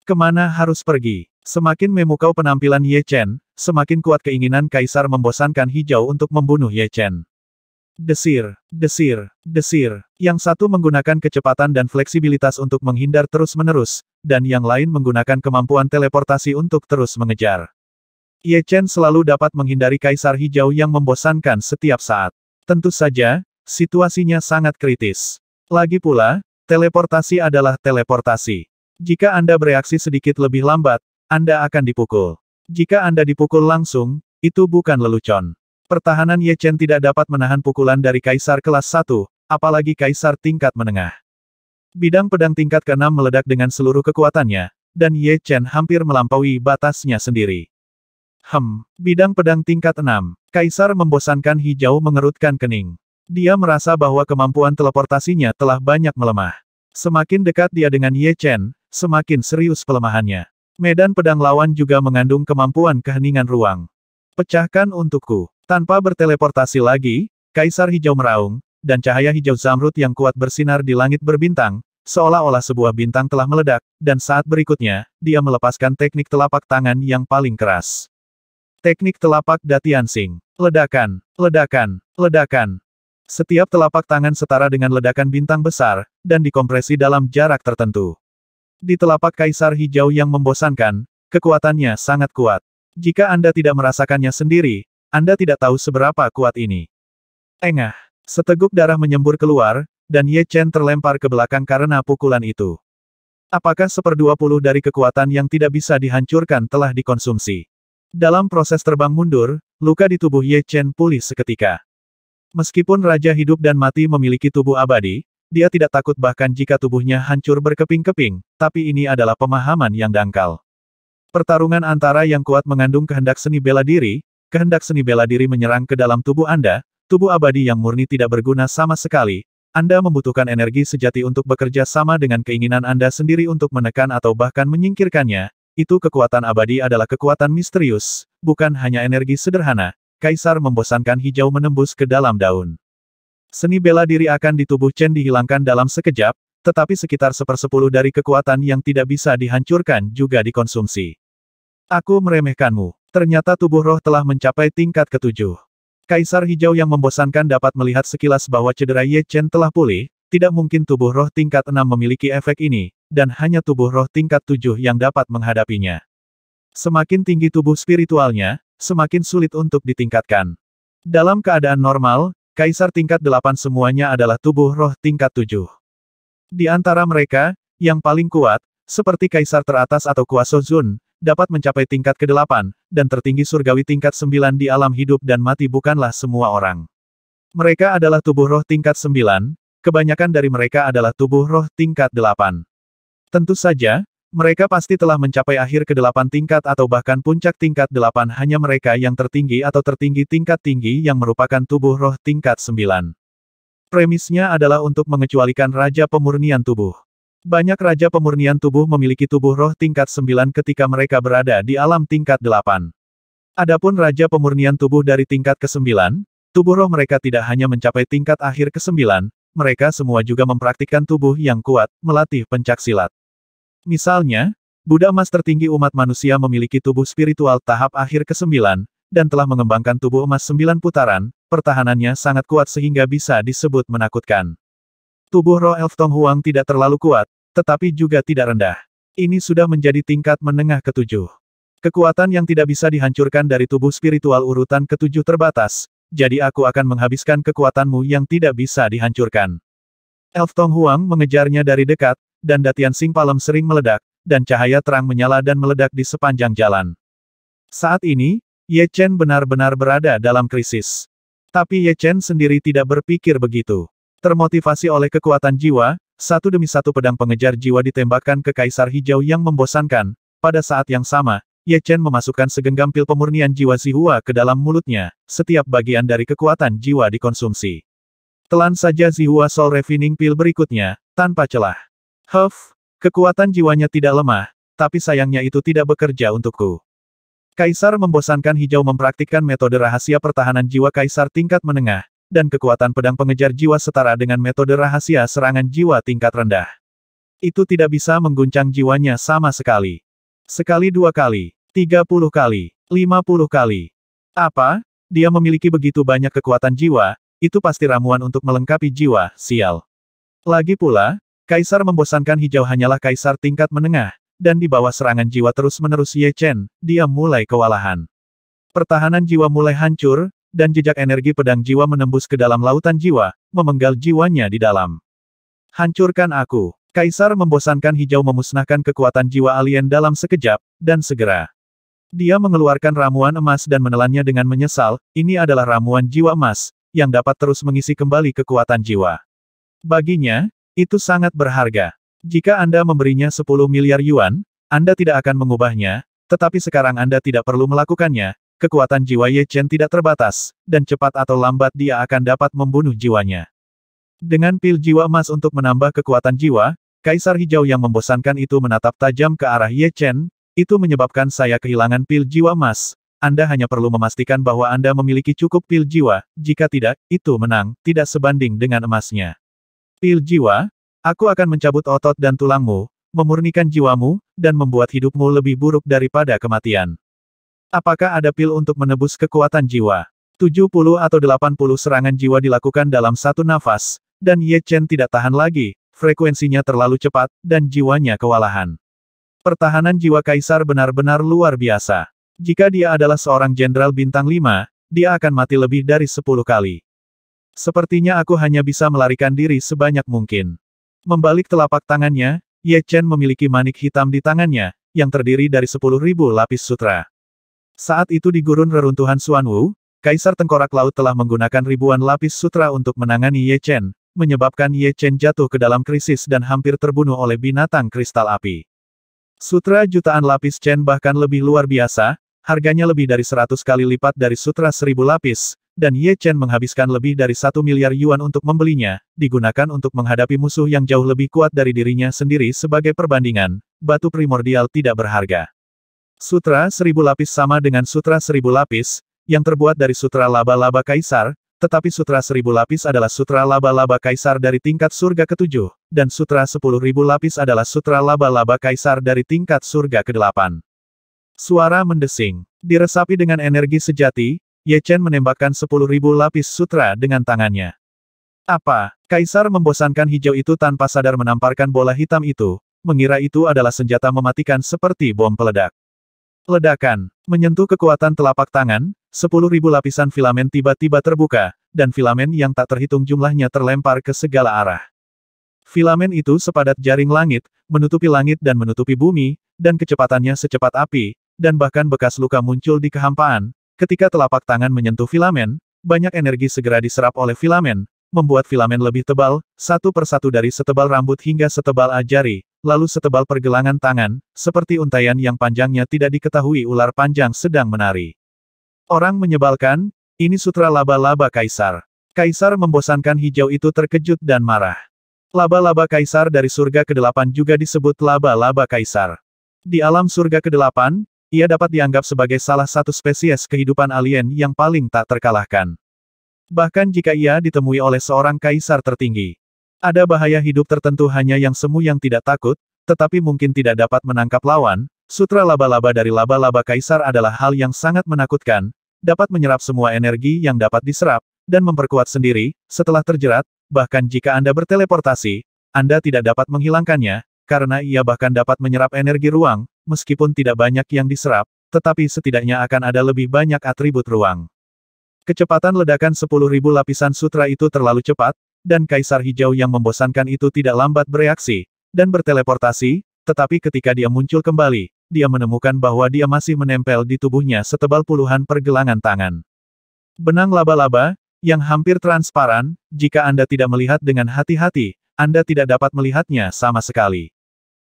Kemana harus pergi? Semakin memukau penampilan Ye Chen, semakin kuat keinginan Kaisar membosankan hijau untuk membunuh Ye Chen. Desir, desir, desir. Yang satu menggunakan kecepatan dan fleksibilitas untuk menghindar terus-menerus, dan yang lain menggunakan kemampuan teleportasi untuk terus mengejar. Ye Chen selalu dapat menghindari Kaisar Hijau yang membosankan setiap saat. Tentu saja, situasinya sangat kritis. Lagi pula, teleportasi adalah teleportasi. Jika Anda bereaksi sedikit lebih lambat, Anda akan dipukul. Jika Anda dipukul langsung, itu bukan lelucon. Pertahanan Ye Chen tidak dapat menahan pukulan dari Kaisar kelas 1, apalagi Kaisar tingkat menengah. Bidang pedang tingkat ke-6 meledak dengan seluruh kekuatannya, dan Ye Chen hampir melampaui batasnya sendiri. Bidang pedang tingkat 6. Kaisar membosankan hijau mengerutkan kening. Dia merasa bahwa kemampuan teleportasinya telah banyak melemah. Semakin dekat dia dengan Ye Chen, semakin serius pelemahannya. Medan pedang lawan juga mengandung kemampuan keheningan ruang. Pecahkan untukku. Tanpa berteleportasi lagi, Kaisar Hijau meraung, dan cahaya hijau Zamrud yang kuat bersinar di langit berbintang, seolah-olah sebuah bintang telah meledak, dan saat berikutnya, dia melepaskan teknik telapak tangan yang paling keras. Teknik telapak Datiansing. Ledakan, ledakan, ledakan. Setiap telapak tangan setara dengan ledakan bintang besar, dan dikompresi dalam jarak tertentu. Di telapak Kaisar Hijau yang membosankan, kekuatannya sangat kuat. Jika Anda tidak merasakannya sendiri, Anda tidak tahu seberapa kuat ini. Engah. Seteguk darah menyembur keluar, dan Ye Chen terlempar ke belakang karena pukulan itu. Apakah 1/20 dari kekuatan yang tidak bisa dihancurkan telah dikonsumsi? Dalam proses terbang mundur, luka di tubuh Ye Chen pulih seketika. Meskipun Raja Hidup dan Mati memiliki tubuh abadi, dia tidak takut bahkan jika tubuhnya hancur berkeping-keping, tapi ini adalah pemahaman yang dangkal. Pertarungan antara yang kuat mengandung kehendak seni bela diri menyerang ke dalam tubuh Anda, tubuh abadi yang murni tidak berguna sama sekali. Anda membutuhkan energi sejati untuk bekerja sama dengan keinginan Anda sendiri untuk menekan atau bahkan menyingkirkannya. Itu kekuatan abadi adalah kekuatan misterius, bukan hanya energi sederhana. Kaisar membosankan hijau menembus ke dalam daun. Seni bela diri akan di tubuh Chen dihilangkan dalam sekejap, tetapi sekitar 1/10 dari kekuatan yang tidak bisa dihancurkan juga dikonsumsi. Aku meremehkanmu. Ternyata tubuh roh telah mencapai tingkat ke-7. Kaisar hijau yang membosankan dapat melihat sekilas bahwa cedera Ye Chen telah pulih, tidak mungkin tubuh roh tingkat 6 memiliki efek ini, dan hanya tubuh roh tingkat 7 yang dapat menghadapinya. Semakin tinggi tubuh spiritualnya, semakin sulit untuk ditingkatkan. Dalam keadaan normal, Kaisar tingkat 8 semuanya adalah tubuh roh tingkat 7. Di antara mereka, yang paling kuat, seperti Kaisar teratas atau Kuaso Zun, dapat mencapai tingkat ke-8, dan tertinggi surgawi tingkat 9 di alam hidup dan mati bukanlah semua orang. Mereka adalah tubuh roh tingkat 9, kebanyakan dari mereka adalah tubuh roh tingkat 8. Tentu saja, mereka pasti telah mencapai akhir ke-8 tingkat atau bahkan puncak tingkat 8 hanya mereka yang tertinggi atau tertinggi tingkat tinggi yang merupakan tubuh roh tingkat 9. Premisnya adalah untuk mengecualikan Raja Pemurnian Tubuh. Banyak Raja Pemurnian Tubuh memiliki tubuh roh tingkat 9 ketika mereka berada di alam tingkat 8. Adapun Raja Pemurnian Tubuh dari tingkat ke-9, tubuh roh mereka tidak hanya mencapai tingkat akhir ke-9, mereka semua juga mempraktikkan tubuh yang kuat, melatih pencaksilat. Misalnya, Buddha emas tertinggi umat manusia memiliki tubuh spiritual tahap akhir ke-9, dan telah mengembangkan tubuh emas 9 putaran, pertahanannya sangat kuat sehingga bisa disebut menakutkan. Tubuh roh Elf Tong Huang tidak terlalu kuat, tetapi juga tidak rendah. Ini sudah menjadi tingkat menengah ke-7. Kekuatan yang tidak bisa dihancurkan dari tubuh spiritual urutan ke-7 terbatas, jadi aku akan menghabiskan kekuatanmu yang tidak bisa dihancurkan. Elf Tong Huang mengejarnya dari dekat, dan Datian Sing Palem sering meledak, dan cahaya terang menyala dan meledak di sepanjang jalan. Saat ini, Ye Chen benar-benar berada dalam krisis. Tapi Ye Chen sendiri tidak berpikir begitu. Termotivasi oleh kekuatan jiwa, satu demi satu pedang pengejar jiwa ditembakkan ke Kaisar Hijau yang membosankan. Pada saat yang sama, Ye Chen memasukkan segenggam pil pemurnian jiwa Zihua ke dalam mulutnya, setiap bagian dari kekuatan jiwa dikonsumsi. Telan saja Zihua Soul Refining Pill berikutnya, tanpa celah. Kekuatan jiwanya tidak lemah, tapi sayangnya itu tidak bekerja untukku. Kaisar membosankan hijau mempraktikkan metode rahasia pertahanan jiwa Kaisar tingkat menengah, dan kekuatan pedang pengejar jiwa setara dengan metode rahasia serangan jiwa tingkat rendah. Itu tidak bisa mengguncang jiwanya sama sekali. Sekali 2 kali, 30 kali, 50 kali. Apa? Dia memiliki begitu banyak kekuatan jiwa, itu pasti ramuan untuk melengkapi jiwa, sial. Lagi pula, Kaisar membosankan hijau hanyalah Kaisar tingkat menengah, dan di bawah serangan jiwa terus-menerus Ye Chen, dia mulai kewalahan. Pertahanan jiwa mulai hancur, dan jejak energi pedang jiwa menembus ke dalam lautan jiwa, memenggal jiwanya di dalam. Hancurkan aku. Kaisar membosankan hijau memusnahkan kekuatan jiwa alien dalam sekejap, dan segera. Dia mengeluarkan ramuan emas dan menelannya dengan menyesal, ini adalah ramuan jiwa emas, yang dapat terus mengisi kembali kekuatan jiwa. Baginya, itu sangat berharga. Jika Anda memberinya 10 miliar yuan, Anda tidak akan mengubahnya, tetapi sekarang Anda tidak perlu melakukannya. Kekuatan jiwa Ye Chen tidak terbatas, dan cepat atau lambat dia akan dapat membunuh jiwanya. Dengan pil jiwa emas untuk menambah kekuatan jiwa, Kaisar Hijau yang membosankan itu menatap tajam ke arah Ye Chen, itu menyebabkan saya kehilangan pil jiwa emas. Anda hanya perlu memastikan bahwa Anda memiliki cukup pil jiwa, jika tidak, itu menang, tidak sebanding dengan emasnya. Pil jiwa, aku akan mencabut otot dan tulangmu, memurnikan jiwamu, dan membuat hidupmu lebih buruk daripada kematian. Apakah ada pil untuk menebus kekuatan jiwa? 70 atau 80 serangan jiwa dilakukan dalam satu nafas, dan Ye Chen tidak tahan lagi, frekuensinya terlalu cepat, dan jiwanya kewalahan. Pertahanan jiwa Kaisar benar-benar luar biasa. Jika dia adalah seorang jenderal bintang 5, dia akan mati lebih dari 10 kali. Sepertinya aku hanya bisa melarikan diri sebanyak mungkin. Membalik telapak tangannya, Ye Chen memiliki manik hitam di tangannya, yang terdiri dari 10.000 lapis sutra. Saat itu di gurun reruntuhan Xuanwu, Kaisar Tengkorak Laut telah menggunakan ribuan lapis sutra untuk menangani Ye Chen, menyebabkan Ye Chen jatuh ke dalam krisis dan hampir terbunuh oleh binatang kristal api. Sutra jutaan lapis Chen bahkan lebih luar biasa, harganya lebih dari 100 kali lipat dari sutra 1000 lapis, dan Ye Chen menghabiskan lebih dari 1 miliar yuan untuk membelinya, digunakan untuk menghadapi musuh yang jauh lebih kuat dari dirinya sendiri. Sebagai perbandingan, batu primordial tidak berharga. Sutra 1000 lapis sama dengan sutra 1000 lapis, yang terbuat dari sutra laba-laba kaisar, tetapi sutra 1000 lapis adalah sutra laba-laba kaisar dari tingkat surga ke-7, dan sutra 10.000 lapis adalah sutra laba-laba kaisar dari tingkat surga ke-8. Suara mendesing. Diresapi dengan energi sejati, Ye Chen menembakkan 10.000 lapis sutra dengan tangannya. Apa? Kaisar membosankan hijau itu tanpa sadar menamparkan bola hitam itu, mengira itu adalah senjata mematikan seperti bom peledak. Ledakan. Menyentuh kekuatan telapak tangan, 10.000 lapisan filamen tiba-tiba terbuka, dan filamen yang tak terhitung jumlahnya terlempar ke segala arah. Filamen itu sepadat jaring langit, menutupi langit dan menutupi bumi, dan kecepatannya secepat api, dan bahkan bekas luka muncul di kehampaan. Ketika telapak tangan menyentuh filamen, banyak energi segera diserap oleh filamen, membuat filamen lebih tebal, satu persatu dari setebal rambut hingga setebal jari, lalu setebal pergelangan tangan, seperti untaian yang panjangnya tidak diketahui ular panjang sedang menari. Orang menyebalkan, ini sutra laba-laba kaisar. Kaisar membosankan hijau itu terkejut dan marah. Laba-laba kaisar dari surga ke-8 juga disebut laba-laba kaisar. Di alam surga ke-8, ia dapat dianggap sebagai salah satu spesies kehidupan alien yang paling tak terkalahkan. Bahkan jika ia ditemui oleh seorang kaisar tertinggi. Ada bahaya hidup tertentu hanya yang semu yang tidak takut, tetapi mungkin tidak dapat menangkap lawan. Sutra laba-laba dari laba-laba kaisar adalah hal yang sangat menakutkan, dapat menyerap semua energi yang dapat diserap, dan memperkuat sendiri, setelah terjerat, bahkan jika Anda berteleportasi, Anda tidak dapat menghilangkannya, karena ia bahkan dapat menyerap energi ruang, meskipun tidak banyak yang diserap, tetapi setidaknya akan ada lebih banyak atribut ruang. Kecepatan ledakan 10.000 lapisan sutra itu terlalu cepat, dan Kaisar Hijau yang membosankan itu tidak lambat bereaksi, dan berteleportasi, tetapi ketika dia muncul kembali, dia menemukan bahwa dia masih menempel di tubuhnya setebal puluhan pergelangan tangan. Benang laba-laba, yang hampir transparan, jika Anda tidak melihat dengan hati-hati, Anda tidak dapat melihatnya sama sekali.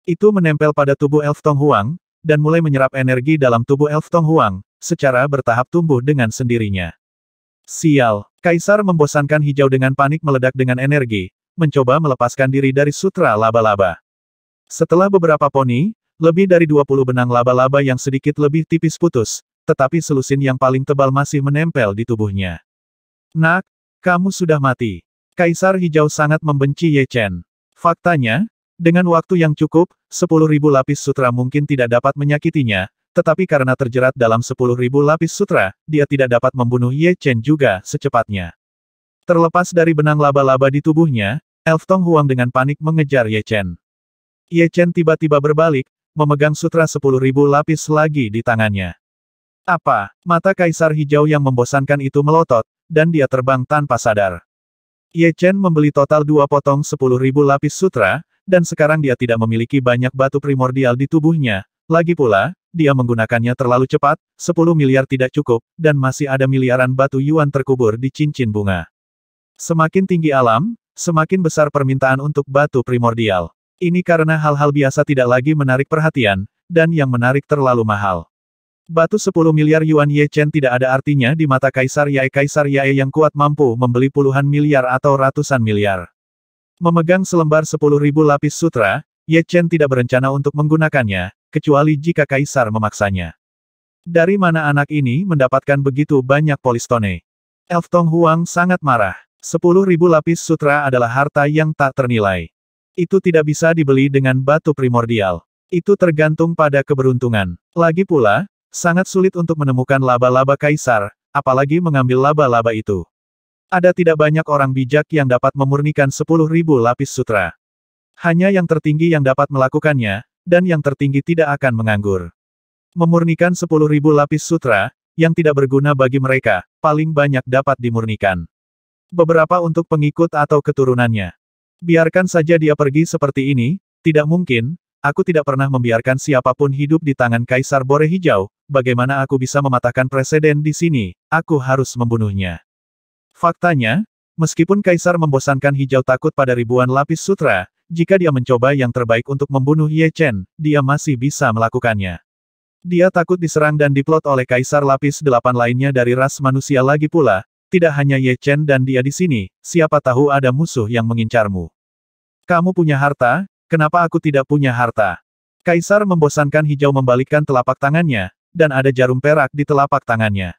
Itu menempel pada tubuh Elf Tong Huang, dan mulai menyerap energi dalam tubuh Elf Tong Huang, secara bertahap tumbuh dengan sendirinya. Sial, Kaisar membosankan hijau dengan panik meledak dengan energi, mencoba melepaskan diri dari sutra laba-laba. Setelah beberapa poni, lebih dari 20 benang laba-laba yang sedikit lebih tipis putus, tetapi selusin yang paling tebal masih menempel di tubuhnya. Nak, kamu sudah mati. Kaisar Hijau sangat membenci Ye Chen. Faktanya, dengan waktu yang cukup, 10.000 lapis sutra mungkin tidak dapat menyakitinya, tetapi karena terjerat dalam 10.000 lapis sutra, dia tidak dapat membunuh Ye Chen juga secepatnya. Terlepas dari benang laba-laba di tubuhnya, Elf Tong Huang dengan panik mengejar Ye Chen. Ye Chen tiba-tiba berbalik, memegang sutra 10.000 lapis lagi di tangannya. Apa? Mata Kaisar Hijau yang membosankan itu melotot, dan dia terbang tanpa sadar. Ye Chen membeli total 2 potong 10.000 lapis sutra, dan sekarang dia tidak memiliki banyak batu primordial di tubuhnya. Lagi pula, dia menggunakannya terlalu cepat, 10 miliar tidak cukup, dan masih ada miliaran batu yuan terkubur di cincin bunga. Semakin tinggi alam, semakin besar permintaan untuk batu primordial. Ini karena hal-hal biasa tidak lagi menarik perhatian, dan yang menarik terlalu mahal. Batu 10 miliar yuan Ye Chen tidak ada artinya di mata Kaisar Yae yang kuat mampu membeli puluhan miliar atau ratusan miliar. Memegang selembar 10.000 lapis sutra, Ye Chen tidak berencana untuk menggunakannya, kecuali jika Kaisar memaksanya. Dari mana anak ini mendapatkan begitu banyak polistone? Elf Tong Huang sangat marah. 10.000 lapis sutra adalah harta yang tak ternilai. Itu tidak bisa dibeli dengan batu primordial. Itu tergantung pada keberuntungan. Lagi pula, sangat sulit untuk menemukan laba-laba Kaisar, apalagi mengambil laba-laba itu. Ada tidak banyak orang bijak yang dapat memurnikan 10.000 lapis sutra. Hanya yang tertinggi yang dapat melakukannya, dan yang tertinggi tidak akan menganggur. Memurnikan 10.000 lapis sutra, yang tidak berguna bagi mereka, paling banyak dapat dimurnikan. Beberapa untuk pengikut atau keturunannya. Biarkan saja dia pergi seperti ini, tidak mungkin, aku tidak pernah membiarkan siapapun hidup di tangan Kaisar Bore Hijau, bagaimana aku bisa mematahkan preseden di sini, aku harus membunuhnya. Faktanya, meskipun Kaisar membosankan hijau takut pada ribuan lapis sutra, jika dia mencoba yang terbaik untuk membunuh Ye Chen, dia masih bisa melakukannya. Dia takut diserang dan diplot oleh Kaisar Lapis 8 lainnya dari ras manusia lagi pula, tidak hanya Ye Chen dan dia di sini, siapa tahu ada musuh yang mengincarmu. Kamu punya harta, kenapa aku tidak punya harta? Kaisar membosankan hijau membalikkan telapak tangannya, dan ada jarum perak di telapak tangannya.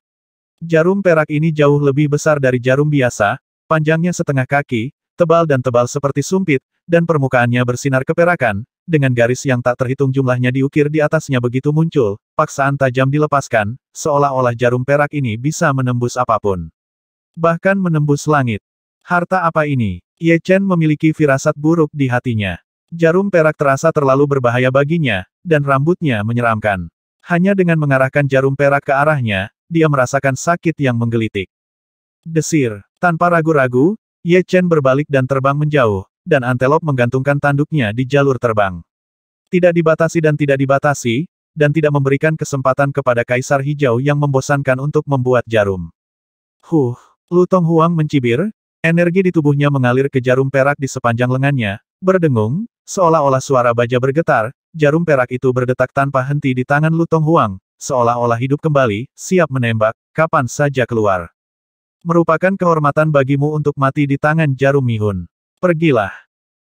Jarum perak ini jauh lebih besar dari jarum biasa, panjangnya setengah kaki, tebal dan tebal seperti sumpit, dan permukaannya bersinar keperakan, dengan garis yang tak terhitung jumlahnya diukir di atasnya begitu muncul, paksaan tajam dilepaskan, seolah-olah jarum perak ini bisa menembus apapun. Bahkan menembus langit. Harta apa ini? Ye Chen memiliki firasat buruk di hatinya. Jarum perak terasa terlalu berbahaya baginya, dan rambutnya menyeramkan. Hanya dengan mengarahkan jarum perak ke arahnya, dia merasakan sakit yang menggelitik. Desir. Tanpa ragu-ragu, Ye Chen berbalik dan terbang menjauh, dan antelop menggantungkan tanduknya di jalur terbang. Tidak dibatasi, dan tidak memberikan kesempatan kepada Kaisar Hijau yang membosankan untuk membuat jarum. Lu Tonghuang mencibir, energi di tubuhnya mengalir ke jarum perak di sepanjang lengannya, berdengung, seolah-olah suara baja bergetar, jarum perak itu berdetak tanpa henti di tangan Lu Tonghuang, seolah-olah hidup kembali, siap menembak, kapan saja keluar. Merupakan kehormatan bagimu untuk mati di tangan jarum Mihun. Pergilah.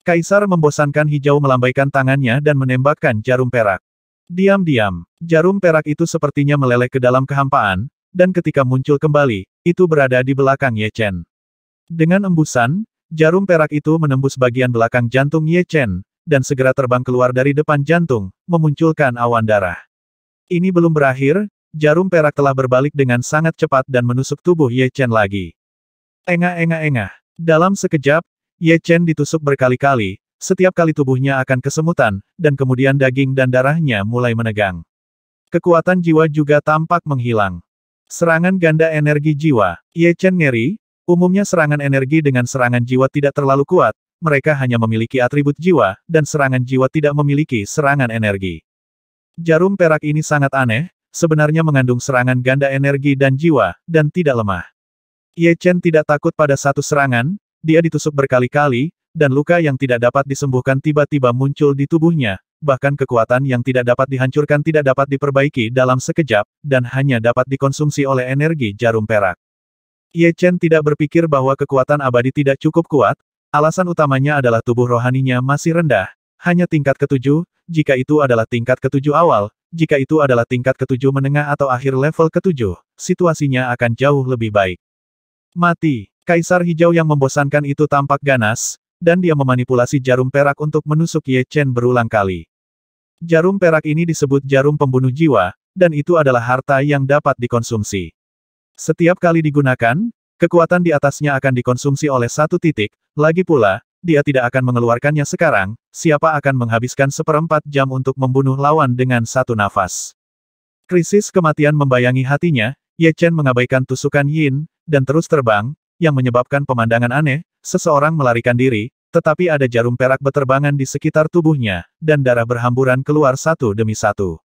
Kaisar membosankan hijau melambaikan tangannya dan menembakkan jarum perak. Diam-diam, jarum perak itu sepertinya meleleh ke dalam kehampaan, dan ketika muncul kembali, itu berada di belakang Ye Chen. Dengan embusan, jarum perak itu menembus bagian belakang jantung Ye Chen, dan segera terbang keluar dari depan jantung, memunculkan awan darah. Ini belum berakhir, jarum perak telah berbalik dengan sangat cepat dan menusuk tubuh Ye Chen lagi. Engah. Dalam sekejap, Ye Chen ditusuk berkali-kali, setiap kali tubuhnya akan kesemutan, dan kemudian daging dan darahnya mulai menegang. Kekuatan jiwa juga tampak menghilang. Serangan ganda energi jiwa. Ye Chen ngeri, umumnya serangan energi dengan serangan jiwa tidak terlalu kuat, mereka hanya memiliki atribut jiwa, dan serangan jiwa tidak memiliki serangan energi. Jarum perak ini sangat aneh, sebenarnya mengandung serangan ganda energi dan jiwa, dan tidak lemah. Ye Chen tidak takut pada satu serangan, dia ditusuk berkali-kali, dan luka yang tidak dapat disembuhkan tiba-tiba muncul di tubuhnya, bahkan kekuatan yang tidak dapat dihancurkan tidak dapat diperbaiki dalam sekejap, dan hanya dapat dikonsumsi oleh energi jarum perak. Ye Chen tidak berpikir bahwa kekuatan abadi tidak cukup kuat, alasan utamanya adalah tubuh rohaninya masih rendah, hanya tingkat ke-7, jika itu adalah tingkat ke-7 awal, jika itu adalah tingkat ke-7 menengah atau akhir level ke-7, situasinya akan jauh lebih baik. Mati. Kaisar Hijau yang membosankan itu tampak ganas, dan dia memanipulasi jarum perak untuk menusuk Ye Chen berulang kali. Jarum perak ini disebut jarum pembunuh jiwa, dan itu adalah harta yang dapat dikonsumsi. Setiap kali digunakan, kekuatan di atasnya akan dikonsumsi oleh satu titik, lagi pula, dia tidak akan mengeluarkannya sekarang, siapa akan menghabiskan 1/4 jam untuk membunuh lawan dengan satu nafas. Krisis kematian membayangi hatinya, Ye Chen mengabaikan tusukan Yin, dan terus terbang, yang menyebabkan pemandangan aneh, seseorang melarikan diri, tetapi ada jarum perak beterbangan di sekitar tubuhnya, dan darah berhamburan keluar satu demi satu.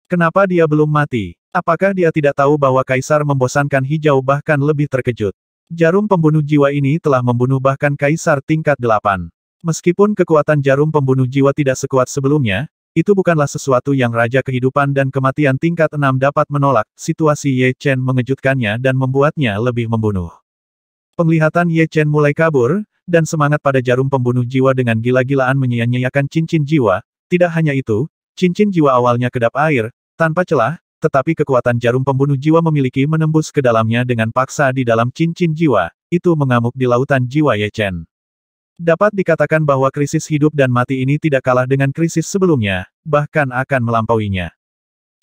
Kenapa dia belum mati? Apakah dia tidak tahu bahwa Kaisar membosankan hijau bahkan lebih terkejut? Jarum pembunuh jiwa ini telah membunuh bahkan Kaisar tingkat 8. Meskipun kekuatan jarum pembunuh jiwa tidak sekuat sebelumnya, itu bukanlah sesuatu yang Raja Kehidupan dan Kematian tingkat 6 dapat menolak, situasi Ye Chen mengejutkannya dan membuatnya lebih membunuh. Penglihatan Ye Chen mulai kabur, dan semangat pada jarum pembunuh jiwa dengan gila-gilaan menyia-nyiakan cincin jiwa. Tidak hanya itu, cincin jiwa awalnya kedap air, tanpa celah, tetapi kekuatan jarum pembunuh jiwa memiliki menembus ke dalamnya dengan paksa di dalam cincin jiwa, itu mengamuk di lautan jiwa Ye Chen. Dapat dikatakan bahwa krisis hidup dan mati ini tidak kalah dengan krisis sebelumnya, bahkan akan melampauinya.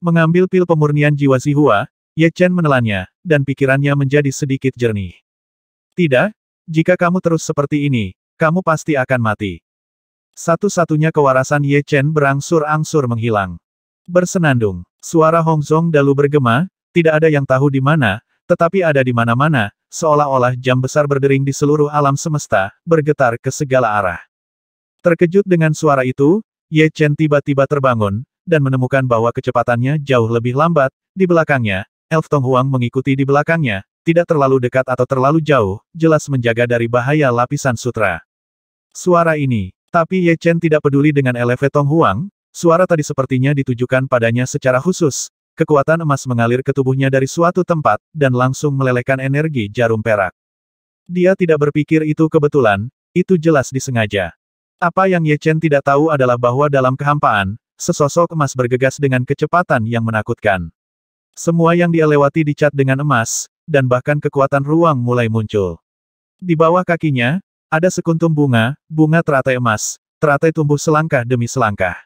Mengambil pil pemurnian jiwa Zihua, Ye Chen menelannya, dan pikirannya menjadi sedikit jernih. Tidak, jika kamu terus seperti ini, kamu pasti akan mati. Satu-satunya kewarasan Ye Chen berangsur-angsur menghilang. Bersenandung, suara Hong Zong Dalu bergema, tidak ada yang tahu di mana, tetapi ada di mana-mana, seolah-olah jam besar berdering di seluruh alam semesta, bergetar ke segala arah. Terkejut dengan suara itu, Ye Chen tiba-tiba terbangun, dan menemukan bahwa kecepatannya jauh lebih lambat, di belakangnya, Elf Tonghuang mengikuti di belakangnya, tidak terlalu dekat atau terlalu jauh, jelas menjaga dari bahaya lapisan sutra. Suara ini, Tapi Ye Chen tidak peduli dengan Eleve Tong Huang, suara tadi sepertinya ditujukan padanya secara khusus. Kekuatan emas mengalir ke tubuhnya dari suatu tempat, dan langsung melelehkan energi jarum perak. Dia tidak berpikir itu kebetulan, itu jelas disengaja. Apa yang Ye Chen tidak tahu adalah bahwa dalam kehampaan, sesosok emas bergegas dengan kecepatan yang menakutkan. Semua yang dia lewati dicat dengan emas, dan bahkan kekuatan ruang mulai muncul. Di bawah kakinya, ada sekuntum bunga teratai emas, teratai tumbuh selangkah demi selangkah.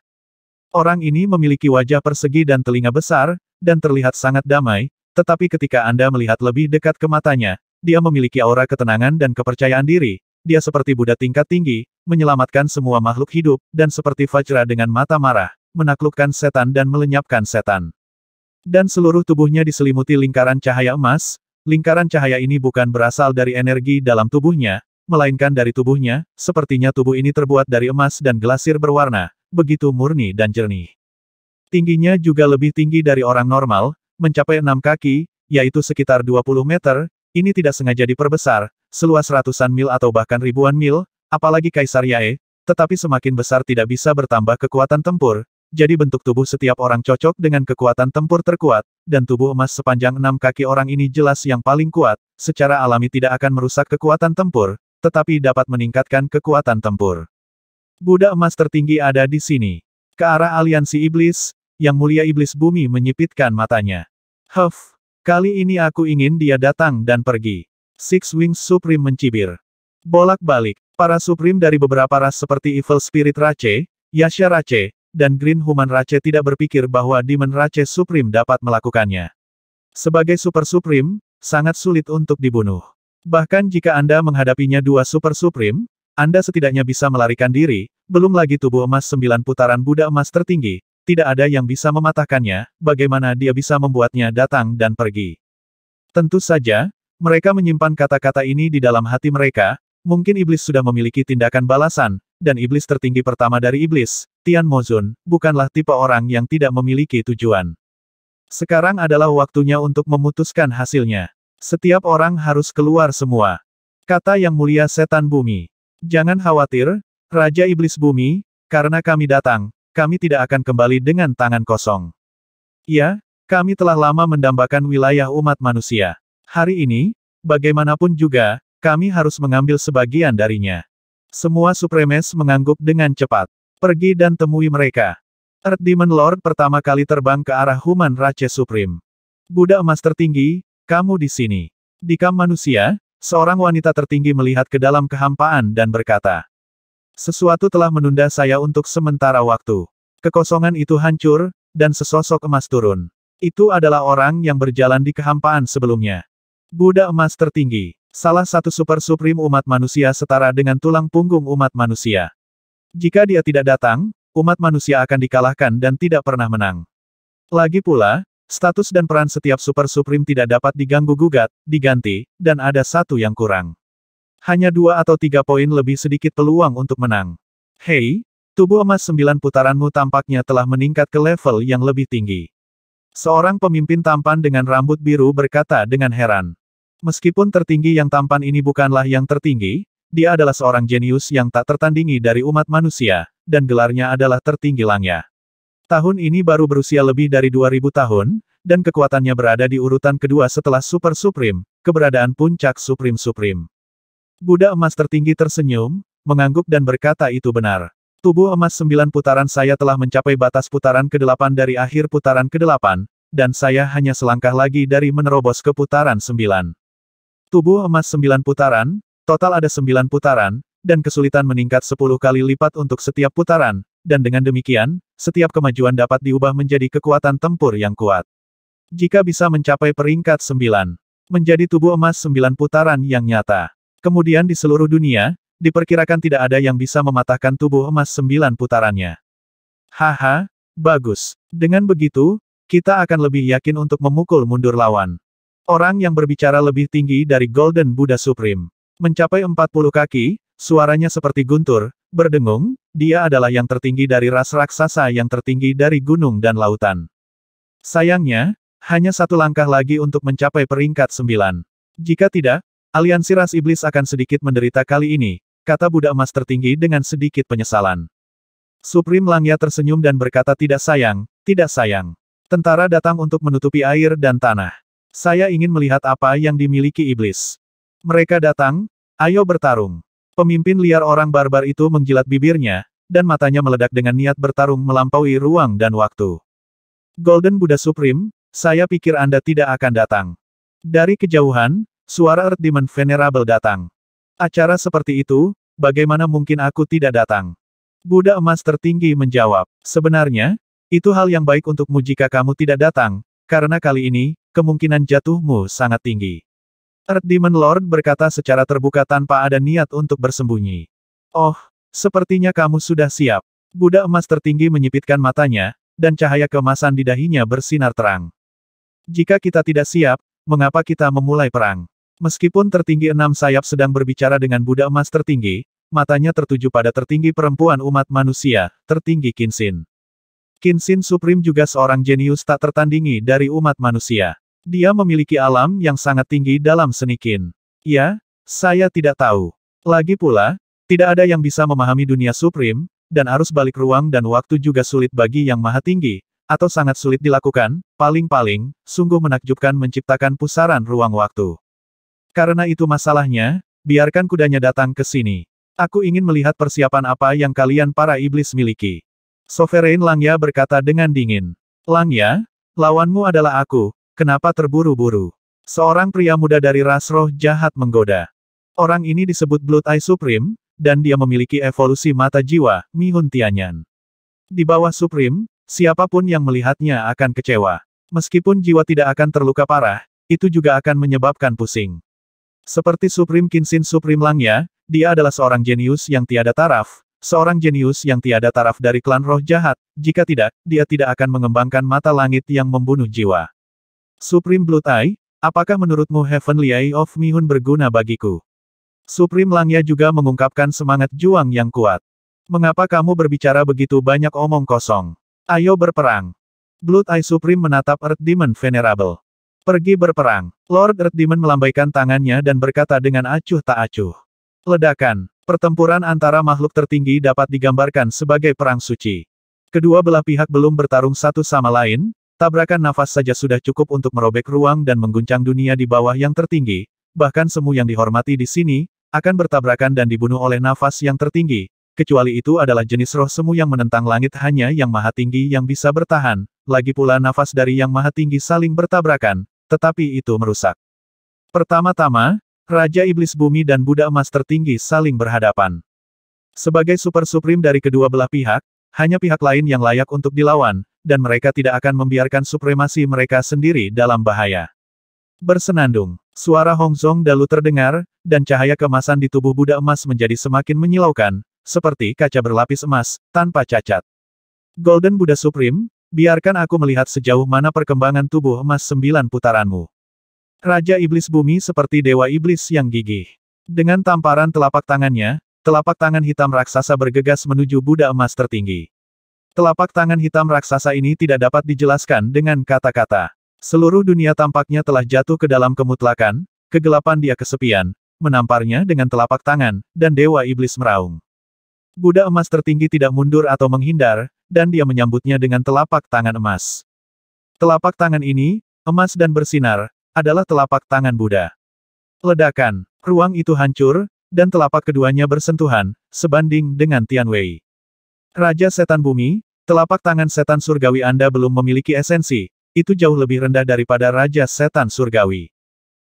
Orang ini memiliki wajah persegi dan telinga besar, dan terlihat sangat damai, tetapi ketika Anda melihat lebih dekat ke matanya, dia memiliki aura ketenangan dan kepercayaan diri. Dia seperti Buddha tingkat tinggi, menyelamatkan semua makhluk hidup, dan seperti Vajra dengan mata marah, menaklukkan setan dan melenyapkan setan. Dan seluruh tubuhnya diselimuti lingkaran cahaya emas. Lingkaran cahaya ini bukan berasal dari energi dalam tubuhnya, melainkan dari tubuhnya. Sepertinya tubuh ini terbuat dari emas dan glasir berwarna, begitu murni dan jernih. Tingginya juga lebih tinggi dari orang normal, mencapai 6 kaki, yaitu sekitar 20 meter. Ini tidak sengaja diperbesar, seluas ratusan mil atau bahkan ribuan mil, apalagi Kaisar Yae, tetapi semakin besar tidak bisa bertambah kekuatan tempur, jadi bentuk tubuh setiap orang cocok dengan kekuatan tempur terkuat, dan tubuh emas sepanjang 6 kaki orang ini jelas yang paling kuat, secara alami tidak akan merusak kekuatan tempur, tetapi dapat meningkatkan kekuatan tempur. Buddha emas tertinggi ada di sini. Ke arah aliansi iblis, Yang Mulia Iblis Bumi menyipitkan matanya. Huff. Kali ini aku ingin dia datang dan pergi. Six Wings Supreme mencibir. Bolak-balik, para Supreme dari beberapa ras seperti Evil Spirit Rache, Yasha Rache, dan Green Human Rache tidak berpikir bahwa Demon Rache Supreme dapat melakukannya. Sebagai Super Supreme, sangat sulit untuk dibunuh. Bahkan jika Anda menghadapinya dua Super Supreme, Anda setidaknya bisa melarikan diri, belum lagi tubuh emas 9 putaran Buddha emas tertinggi. Tidak ada yang bisa mematahkannya, bagaimana dia bisa membuatnya datang dan pergi. Tentu saja, mereka menyimpan kata-kata ini di dalam hati mereka, mungkin iblis sudah memiliki tindakan balasan, dan iblis tertinggi pertama dari iblis, Tian Mozun, bukanlah tipe orang yang tidak memiliki tujuan. Sekarang adalah waktunya untuk memutuskan hasilnya. Setiap orang harus keluar semua. Kata Yang Mulia Setan Bumi. Jangan khawatir, Raja Iblis Bumi, karena kami datang, kami tidak akan kembali dengan tangan kosong. Ya, kami telah lama mendambakan wilayah umat manusia. Hari ini, bagaimanapun juga, kami harus mengambil sebagian darinya. Semua Supremes mengangguk dengan cepat. Pergi dan temui mereka. Earth Demon Lord pertama kali terbang ke arah Human Rache Supreme. Buddha emas tertinggi, kamu di sini. Di kamp manusia, seorang wanita tertinggi melihat ke dalam kehampaan dan berkata, sesuatu telah menunda saya untuk sementara waktu. Kekosongan itu hancur, dan sesosok emas turun. Itu adalah orang yang berjalan di kehampaan sebelumnya. Buddha emas tertinggi, salah satu super supreme umat manusia setara dengan tulang punggung umat manusia. Jika dia tidak datang, umat manusia akan dikalahkan dan tidak pernah menang. Lagi pula, status dan peran setiap super supreme tidak dapat diganggu-gugat, diganti, dan ada satu yang kurang. Hanya 2 atau 3 poin lebih sedikit peluang untuk menang. Hei, tubuh emas 9 putaranmu tampaknya telah meningkat ke level yang lebih tinggi. Seorang pemimpin tampan dengan rambut biru berkata dengan heran. Meskipun tertinggi yang tampan ini bukanlah yang tertinggi, dia adalah seorang jenius yang tak tertandingi dari umat manusia, dan gelarnya adalah tertinggi langya. Tahun ini baru berusia lebih dari 2000 tahun, dan kekuatannya berada di urutan kedua setelah Super Supreme, keberadaan puncak Supreme-Supreme. Buddha emas tertinggi tersenyum, mengangguk dan berkata itu benar. Tubuh emas 9 putaran saya telah mencapai batas putaran ke-8 dari akhir putaran ke-8, dan saya hanya selangkah lagi dari menerobos ke putaran 9. Tubuh emas 9 putaran, total ada 9 putaran, dan kesulitan meningkat 10 kali lipat untuk setiap putaran, dan dengan demikian, setiap kemajuan dapat diubah menjadi kekuatan tempur yang kuat. Jika bisa mencapai peringkat 9, menjadi tubuh emas 9 putaran yang nyata. Kemudian di seluruh dunia, diperkirakan tidak ada yang bisa mematahkan tubuh emas 9 putarannya. Haha, bagus. Dengan begitu, kita akan lebih yakin untuk memukul mundur lawan. Orang yang berbicara lebih tinggi dari Golden Buddha Supreme. Mencapai 40 kaki, suaranya seperti guntur, berdengung, dia adalah yang tertinggi dari ras raksasa yang tertinggi dari gunung dan lautan. Sayangnya, hanya satu langkah lagi untuk mencapai peringkat 9. Jika tidak, aliansi ras iblis akan sedikit menderita kali ini, kata Budak Emas tertinggi dengan sedikit penyesalan. Supreme Langya tersenyum dan berkata tidak sayang, tidak sayang. Tentara datang untuk menutupi air dan tanah. Saya ingin melihat apa yang dimiliki iblis. Mereka datang, ayo bertarung. Pemimpin liar orang barbar itu menjilat bibirnya, dan matanya meledak dengan niat bertarung melampaui ruang dan waktu. Golden Buddha Supreme, saya pikir Anda tidak akan datang. Dari kejauhan, suara Earth Demon Venerable datang. Acara seperti itu, bagaimana mungkin aku tidak datang? Buddha Emas tertinggi menjawab, sebenarnya, itu hal yang baik untukmu jika kamu tidak datang, karena kali ini, kemungkinan jatuhmu sangat tinggi. Earth Demon Lord berkata secara terbuka tanpa ada niat untuk bersembunyi. Oh, sepertinya kamu sudah siap. Buddha Emas tertinggi menyipitkan matanya, dan cahaya keemasan di dahinya bersinar terang. Jika kita tidak siap, mengapa kita memulai perang? Meskipun tertinggi 6 sayap sedang berbicara dengan Buddha Emas tertinggi, matanya tertuju pada tertinggi perempuan umat manusia, tertinggi Qinxin. Qinxin Supreme juga seorang jenius tak tertandingi dari umat manusia. Dia memiliki alam yang sangat tinggi dalam seni Qin. Ya, saya tidak tahu. Lagi pula, tidak ada yang bisa memahami dunia Supreme, dan arus balik ruang dan waktu juga sulit bagi yang maha tinggi, atau sangat sulit dilakukan, paling-paling, sungguh menakjubkan menciptakan pusaran ruang waktu. Karena itu masalahnya, biarkan kudanya datang ke sini. Aku ingin melihat persiapan apa yang kalian para iblis miliki. Sovereign Langya berkata dengan dingin. Langya, lawanmu adalah aku, kenapa terburu-buru? Seorang pria muda dari ras roh jahat menggoda. Orang ini disebut Blood Eye Supreme, dan dia memiliki evolusi mata jiwa, Mihun Tianyan. Di bawah Supreme, siapapun yang melihatnya akan kecewa. Meskipun jiwa tidak akan terluka parah, itu juga akan menyebabkan pusing. Seperti Supreme Qinxin Supreme Langya, dia adalah seorang jenius yang tiada taraf, seorang jenius yang tiada taraf dari klan roh jahat, jika tidak, dia tidak akan mengembangkan mata langit yang membunuh jiwa. Supreme Blood Eye, apakah menurutmu Heavenly Eye of Mihun berguna bagiku? Supreme Langya juga mengungkapkan semangat juang yang kuat. Mengapa kamu berbicara begitu banyak omong kosong? Ayo berperang. Blood Eye Supreme menatap Earth Demon Venerable. Pergi berperang. Lord Earth Demon melambaikan tangannya dan berkata dengan acuh tak acuh. Ledakan. Pertempuran antara makhluk tertinggi dapat digambarkan sebagai perang suci. Kedua belah pihak belum bertarung satu sama lain, tabrakan nafas saja sudah cukup untuk merobek ruang dan mengguncang dunia di bawah yang tertinggi, bahkan semu yang dihormati di sini, akan bertabrakan dan dibunuh oleh nafas yang tertinggi, kecuali itu adalah jenis roh semu yang menentang langit hanya yang maha tinggi yang bisa bertahan, lagi pula nafas dari yang maha tinggi saling bertabrakan, tetapi itu merusak. Pertama-tama, Raja Iblis Bumi dan Buddha Emas tertinggi saling berhadapan. Sebagai Super Supreme dari kedua belah pihak, hanya pihak lain yang layak untuk dilawan, dan mereka tidak akan membiarkan supremasi mereka sendiri dalam bahaya. Bersenandung, suara Hongzong Dalu terdengar, dan cahaya keemasan di tubuh Buddha Emas menjadi semakin menyilaukan, seperti kaca berlapis emas, tanpa cacat. Golden Buddha Supreme, biarkan aku melihat sejauh mana perkembangan tubuh emas 9 putaranmu. Raja Iblis Bumi seperti Dewa Iblis yang gigih. Dengan tamparan telapak tangannya, telapak tangan hitam raksasa bergegas menuju Buddha Emas tertinggi. Telapak tangan hitam raksasa ini tidak dapat dijelaskan dengan kata-kata. Seluruh dunia tampaknya telah jatuh ke dalam kemutlakan, kegelapan dia kesepian, menamparnya dengan telapak tangan, dan Dewa Iblis meraung. Buddha Emas tertinggi tidak mundur atau menghindar, dan dia menyambutnya dengan telapak tangan emas. Telapak tangan ini, emas dan bersinar, adalah telapak tangan Buddha. Ledakan, ruang itu hancur, dan telapak keduanya bersentuhan, sebanding dengan Tianwei. Raja Setan Bumi, telapak tangan setan surgawi Anda belum memiliki esensi, itu jauh lebih rendah daripada Raja Setan Surgawi.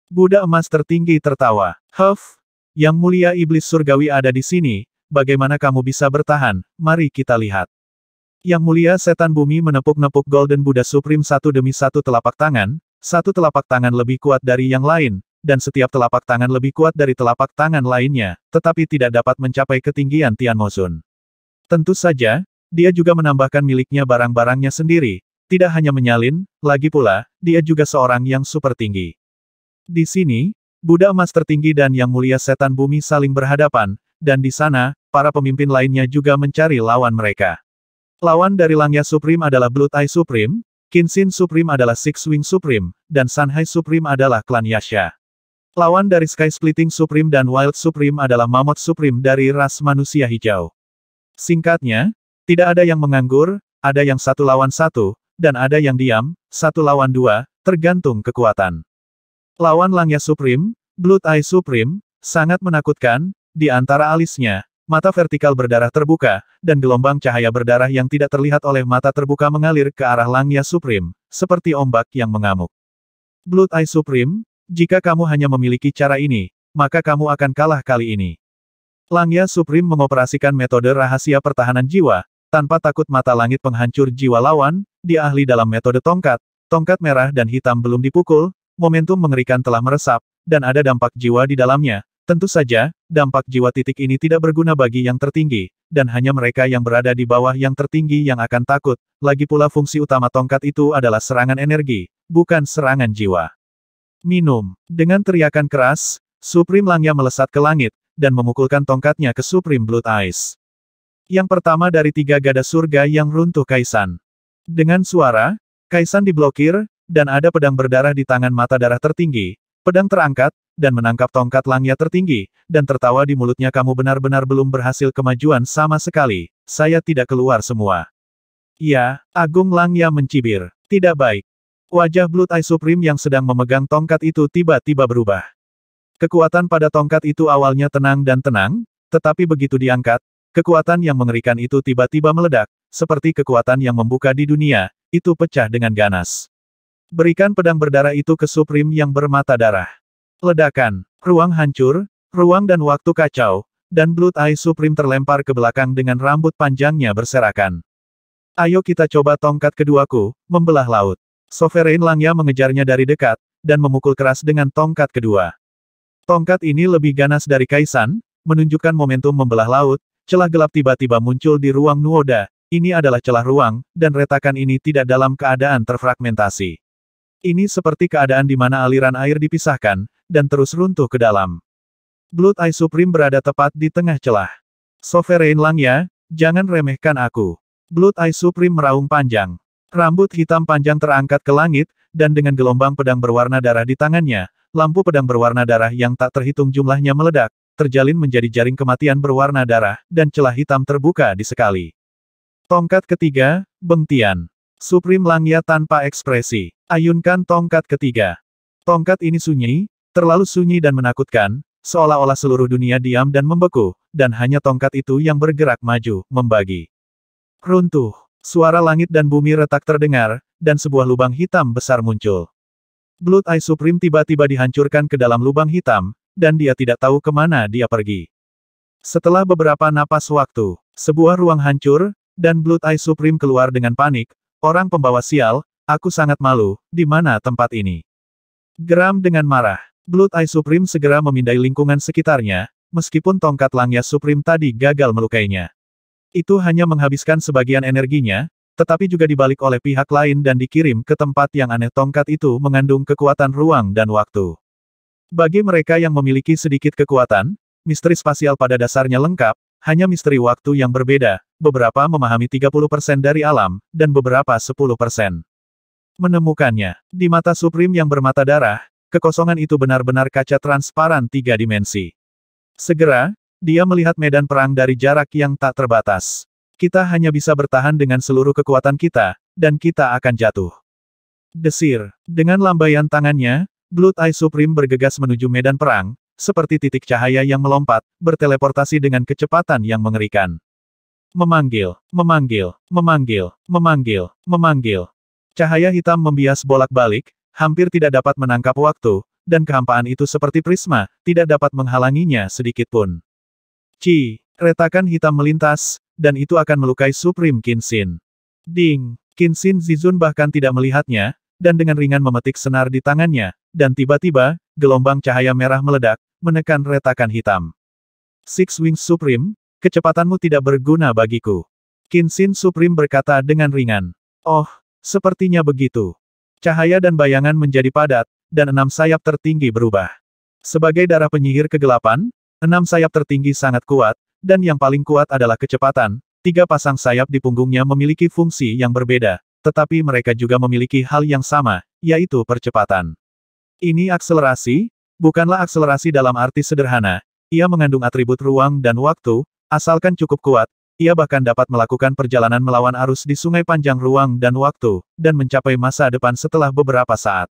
Buddha Emas tertinggi tertawa. Huff, yang mulia iblis surgawi ada di sini, bagaimana kamu bisa bertahan, mari kita lihat. Yang mulia Setan Bumi menepuk-nepuk Golden Buddha Supreme satu demi satu telapak tangan lebih kuat dari yang lain, dan setiap telapak tangan lebih kuat dari telapak tangan lainnya, tetapi tidak dapat mencapai ketinggian Tian Mozun. Tentu saja, dia juga menambahkan miliknya barang-barangnya sendiri, tidak hanya menyalin, lagi pula, dia juga seorang yang super tinggi. Di sini, Buddha Emas tertinggi dan Yang Mulia Setan Bumi saling berhadapan, dan di sana, para pemimpin lainnya juga mencari lawan mereka. Lawan dari Langya Supreme adalah Blood Eye Supreme, Qinxin Supreme adalah Six Wing Supreme, dan Sanhai Supreme adalah klan Yasha. Lawan dari Sky Splitting Supreme dan Wild Supreme adalah Mammoth Supreme dari ras manusia hijau. Singkatnya, tidak ada yang menganggur, ada yang 1 lawan 1, dan ada yang diam, 1 lawan 2, tergantung kekuatan. Lawan Langya Supreme, Blood Eye Supreme, sangat menakutkan, di antara alisnya, mata vertikal berdarah terbuka, dan gelombang cahaya berdarah yang tidak terlihat oleh mata terbuka mengalir ke arah Langya Supreme, seperti ombak yang mengamuk. Blood Eye Supreme, jika kamu hanya memiliki cara ini, maka kamu akan kalah kali ini. Langya Supreme mengoperasikan metode rahasia pertahanan jiwa, tanpa takut mata langit penghancur jiwa lawan, dia ahli dalam metode tongkat, tongkat merah dan hitam belum dipukul, momentum mengerikan telah meresap, dan ada dampak jiwa di dalamnya. Tentu saja, dampak jiwa titik ini tidak berguna bagi yang tertinggi, dan hanya mereka yang berada di bawah yang tertinggi yang akan takut, lagi pula fungsi utama tongkat itu adalah serangan energi, bukan serangan jiwa. Minum. Dengan teriakan keras, Supreme Langya melesat ke langit, dan memukulkan tongkatnya ke Supreme Blood Eyes. Yang pertama dari 3 gada surga yang runtuh Kaisan. Dengan suara, Kaisan diblokir, dan ada pedang berdarah di tangan mata darah tertinggi. Pedang terangkat, dan menangkap tongkat Langya tertinggi, dan tertawa di mulutnya. Kamu benar-benar belum berhasil kemajuan sama sekali, saya tidak keluar semua. Ya, Agung Langya mencibir. Tidak baik. Wajah Blood Eye Supreme yang sedang memegang tongkat itu tiba-tiba berubah. Kekuatan pada tongkat itu awalnya tenang dan tenang, tetapi begitu diangkat, kekuatan yang mengerikan itu tiba-tiba meledak, seperti kekuatan yang membuka di dunia, itu pecah dengan ganas. Berikan pedang berdarah itu ke Supreme yang bermata darah. Ledakan, ruang hancur, ruang dan waktu kacau, dan Blood Eye Supreme terlempar ke belakang dengan rambut panjangnya berserakan. Ayo kita coba tongkat keduaku, membelah laut. Sovereign Langya mengejarnya dari dekat, dan memukul keras dengan tongkat kedua. Tongkat ini lebih ganas dari Kaisan, menunjukkan momentum membelah laut, celah gelap tiba-tiba muncul di ruang Nuoda, ini adalah celah ruang, dan retakan ini tidak dalam keadaan terfragmentasi. Ini seperti keadaan di mana aliran air dipisahkan, dan terus runtuh ke dalam. Blood Eye Supreme berada tepat di tengah celah. Sovereign Langya, jangan remehkan aku. Blood Eye Supreme meraung panjang. Rambut hitam panjang terangkat ke langit, dan dengan gelombang pedang berwarna darah di tangannya, lampu pedang berwarna darah yang tak terhitung jumlahnya meledak, terjalin menjadi jaring kematian berwarna darah, dan celah hitam terbuka di sekali. Tongkat ketiga, Bengtian. Supreme Langya tanpa ekspresi. Ayunkan tongkat ketiga. Tongkat ini sunyi, terlalu sunyi dan menakutkan, seolah-olah seluruh dunia diam dan membeku, dan hanya tongkat itu yang bergerak maju, membagi. Runtuh. Suara langit dan bumi retak terdengar, dan sebuah lubang hitam besar muncul. Blood Eye Supreme tiba-tiba dihancurkan ke dalam lubang hitam, dan dia tidak tahu kemana dia pergi. Setelah beberapa napas waktu, sebuah ruang hancur, dan Blood Eye Supreme keluar dengan panik. Orang pembawa sial, aku sangat malu, di mana tempat ini? Geram dengan marah. Blood Eye Supreme segera memindai lingkungan sekitarnya, meskipun tongkat Langya Supreme tadi gagal melukainya. Itu hanya menghabiskan sebagian energinya, tetapi juga dibalik oleh pihak lain dan dikirim ke tempat yang aneh. Tongkat itu mengandung kekuatan ruang dan waktu. Bagi mereka yang memiliki sedikit kekuatan, misteri spasial pada dasarnya lengkap, hanya misteri waktu yang berbeda, beberapa memahami 30% dari alam, dan beberapa 10%. Menemukannya, di mata Supreme yang bermata darah, kekosongan itu benar-benar kaca transparan 3 dimensi. Segera, dia melihat medan perang dari jarak yang tak terbatas. Kita hanya bisa bertahan dengan seluruh kekuatan kita, dan kita akan jatuh. Desir. Dengan lambaian tangannya, Blood Eye Supreme bergegas menuju medan perang, seperti titik cahaya yang melompat, berteleportasi dengan kecepatan yang mengerikan. Memanggil, memanggil, memanggil, memanggil, memanggil. Cahaya hitam membias bolak-balik, hampir tidak dapat menangkap waktu, dan kehampaan itu seperti prisma, tidak dapat menghalanginya sedikitpun. Retakan hitam melintas, dan itu akan melukai Supreme Kenshin. Ding! Kenshin Zizun bahkan tidak melihatnya, dan dengan ringan memetik senar di tangannya, dan tiba-tiba, gelombang cahaya merah meledak, menekan retakan hitam. Six Wings Supreme, kecepatanmu tidak berguna bagiku. Kenshin Supreme berkata dengan ringan. Oh, sepertinya begitu. Cahaya dan bayangan menjadi padat, dan 6 sayap tertinggi berubah. Sebagai darah penyihir kegelapan, 6 sayap tertinggi sangat kuat, dan yang paling kuat adalah kecepatan. 3 pasang sayap di punggungnya memiliki fungsi yang berbeda, tetapi mereka juga memiliki hal yang sama, yaitu percepatan. Ini akselerasi, bukanlah akselerasi dalam arti sederhana, ia mengandung atribut ruang dan waktu, asalkan cukup kuat, ia bahkan dapat melakukan perjalanan melawan arus di sungai panjang ruang dan waktu, dan mencapai masa depan setelah beberapa saat.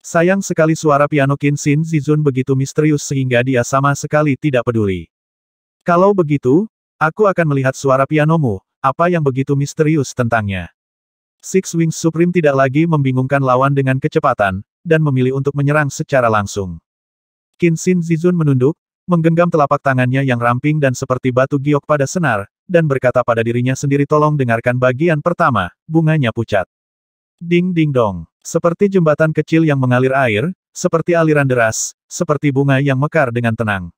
Sayang sekali suara piano Qin Xin Zizun begitu misterius sehingga dia sama sekali tidak peduli. Kalau begitu, aku akan melihat suara pianomu, apa yang begitu misterius tentangnya. Six Wings Supreme tidak lagi membingungkan lawan dengan kecepatan, dan memilih untuk menyerang secara langsung. Qin Xin Zizun menunduk, menggenggam telapak tangannya yang ramping dan seperti batu giok pada senar, dan berkata pada dirinya sendiri, tolong dengarkan bagian pertama, bunganya pucat. Ding ding dong. Seperti jembatan kecil yang mengalir air, seperti aliran deras, seperti bunga yang mekar dengan tenang.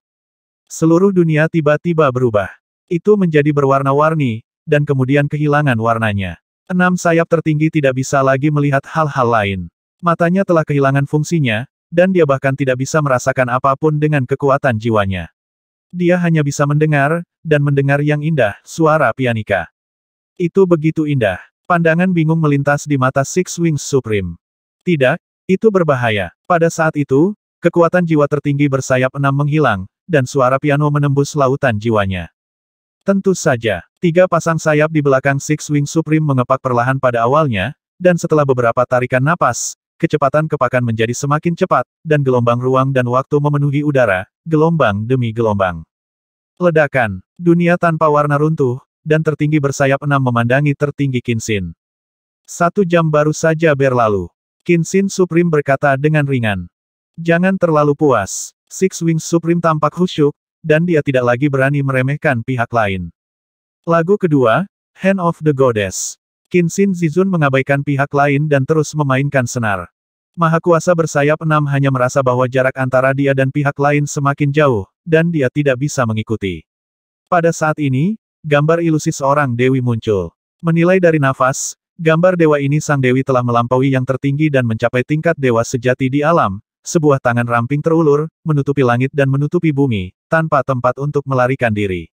Seluruh dunia tiba-tiba berubah. Itu menjadi berwarna-warni, dan kemudian kehilangan warnanya. 6 sayap tertinggi tidak bisa lagi melihat hal-hal lain. Matanya telah kehilangan fungsinya, dan dia bahkan tidak bisa merasakan apapun dengan kekuatan jiwanya. Dia hanya bisa mendengar, dan mendengar yang indah, suara pianika. Itu begitu indah. Pandangan bingung melintas di mata Six Wings Supreme. Tidak, itu berbahaya. Pada saat itu, kekuatan jiwa tertinggi bersayap 6 menghilang, dan suara piano menembus lautan jiwanya. Tentu saja, 3 pasang sayap di belakang Six Wings Supreme mengepak perlahan pada awalnya, dan setelah beberapa tarikan napas, kecepatan kepakan menjadi semakin cepat, dan gelombang ruang dan waktu memenuhi udara, gelombang demi gelombang. Ledakan, dunia tanpa warna runtuh, dan tertinggi bersayap 6 memandangi tertinggi Qin Xin. 1 jam baru saja berlalu. Qin Xin Supreme berkata dengan ringan. Jangan terlalu puas. Six Wings Supreme tampak khusyuk, dan dia tidak lagi berani meremehkan pihak lain. Lagu kedua, Hand of the Goddess. Qin Xin Zizun mengabaikan pihak lain dan terus memainkan senar. Mahakuasa bersayap 6 hanya merasa bahwa jarak antara dia dan pihak lain semakin jauh, dan dia tidak bisa mengikuti. Pada saat ini, gambar ilusi seorang dewi muncul. Menilai dari nafas, gambar dewa ini sang dewi telah melampaui yang tertinggi dan mencapai tingkat dewa sejati di alam. Sebuah tangan ramping terulur, menutupi langit dan menutupi bumi, tanpa tempat untuk melarikan diri.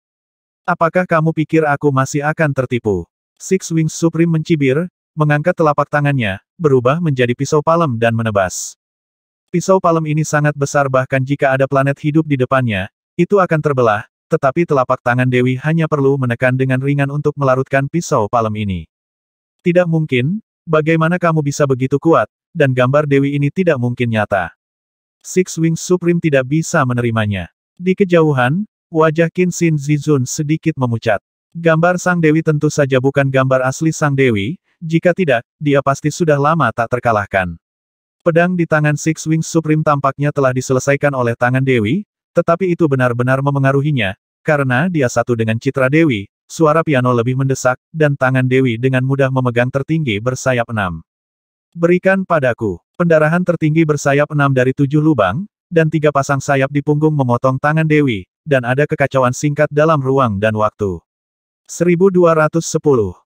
Apakah kamu pikir aku masih akan tertipu? Six Wings Supreme mencibir, mengangkat telapak tangannya, berubah menjadi pisau palem dan menebas. Pisau palem ini sangat besar bahkan jika ada planet hidup di depannya, itu akan terbelah, tetapi telapak tangan Dewi hanya perlu menekan dengan ringan untuk melarutkan pisau palem ini. Tidak mungkin, bagaimana kamu bisa begitu kuat, dan gambar Dewi ini tidak mungkin nyata. Six Wings Supreme tidak bisa menerimanya. Di kejauhan, wajah Qin Xin Zizun sedikit memucat. Gambar Sang Dewi tentu saja bukan gambar asli Sang Dewi, jika tidak, dia pasti sudah lama tak terkalahkan. Pedang di tangan Six Wings Supreme tampaknya telah diselesaikan oleh tangan Dewi, tetapi itu benar-benar memengaruhinya, karena dia satu dengan citra Dewi, suara piano lebih mendesak, dan tangan Dewi dengan mudah memegang tertinggi bersayap 6. Berikan padaku. Pendarahan tertinggi bersayap 6 dari 7 lubang, dan 3 pasang sayap di punggung memotong tangan Dewi, dan ada kekacauan singkat dalam ruang dan waktu. 1210.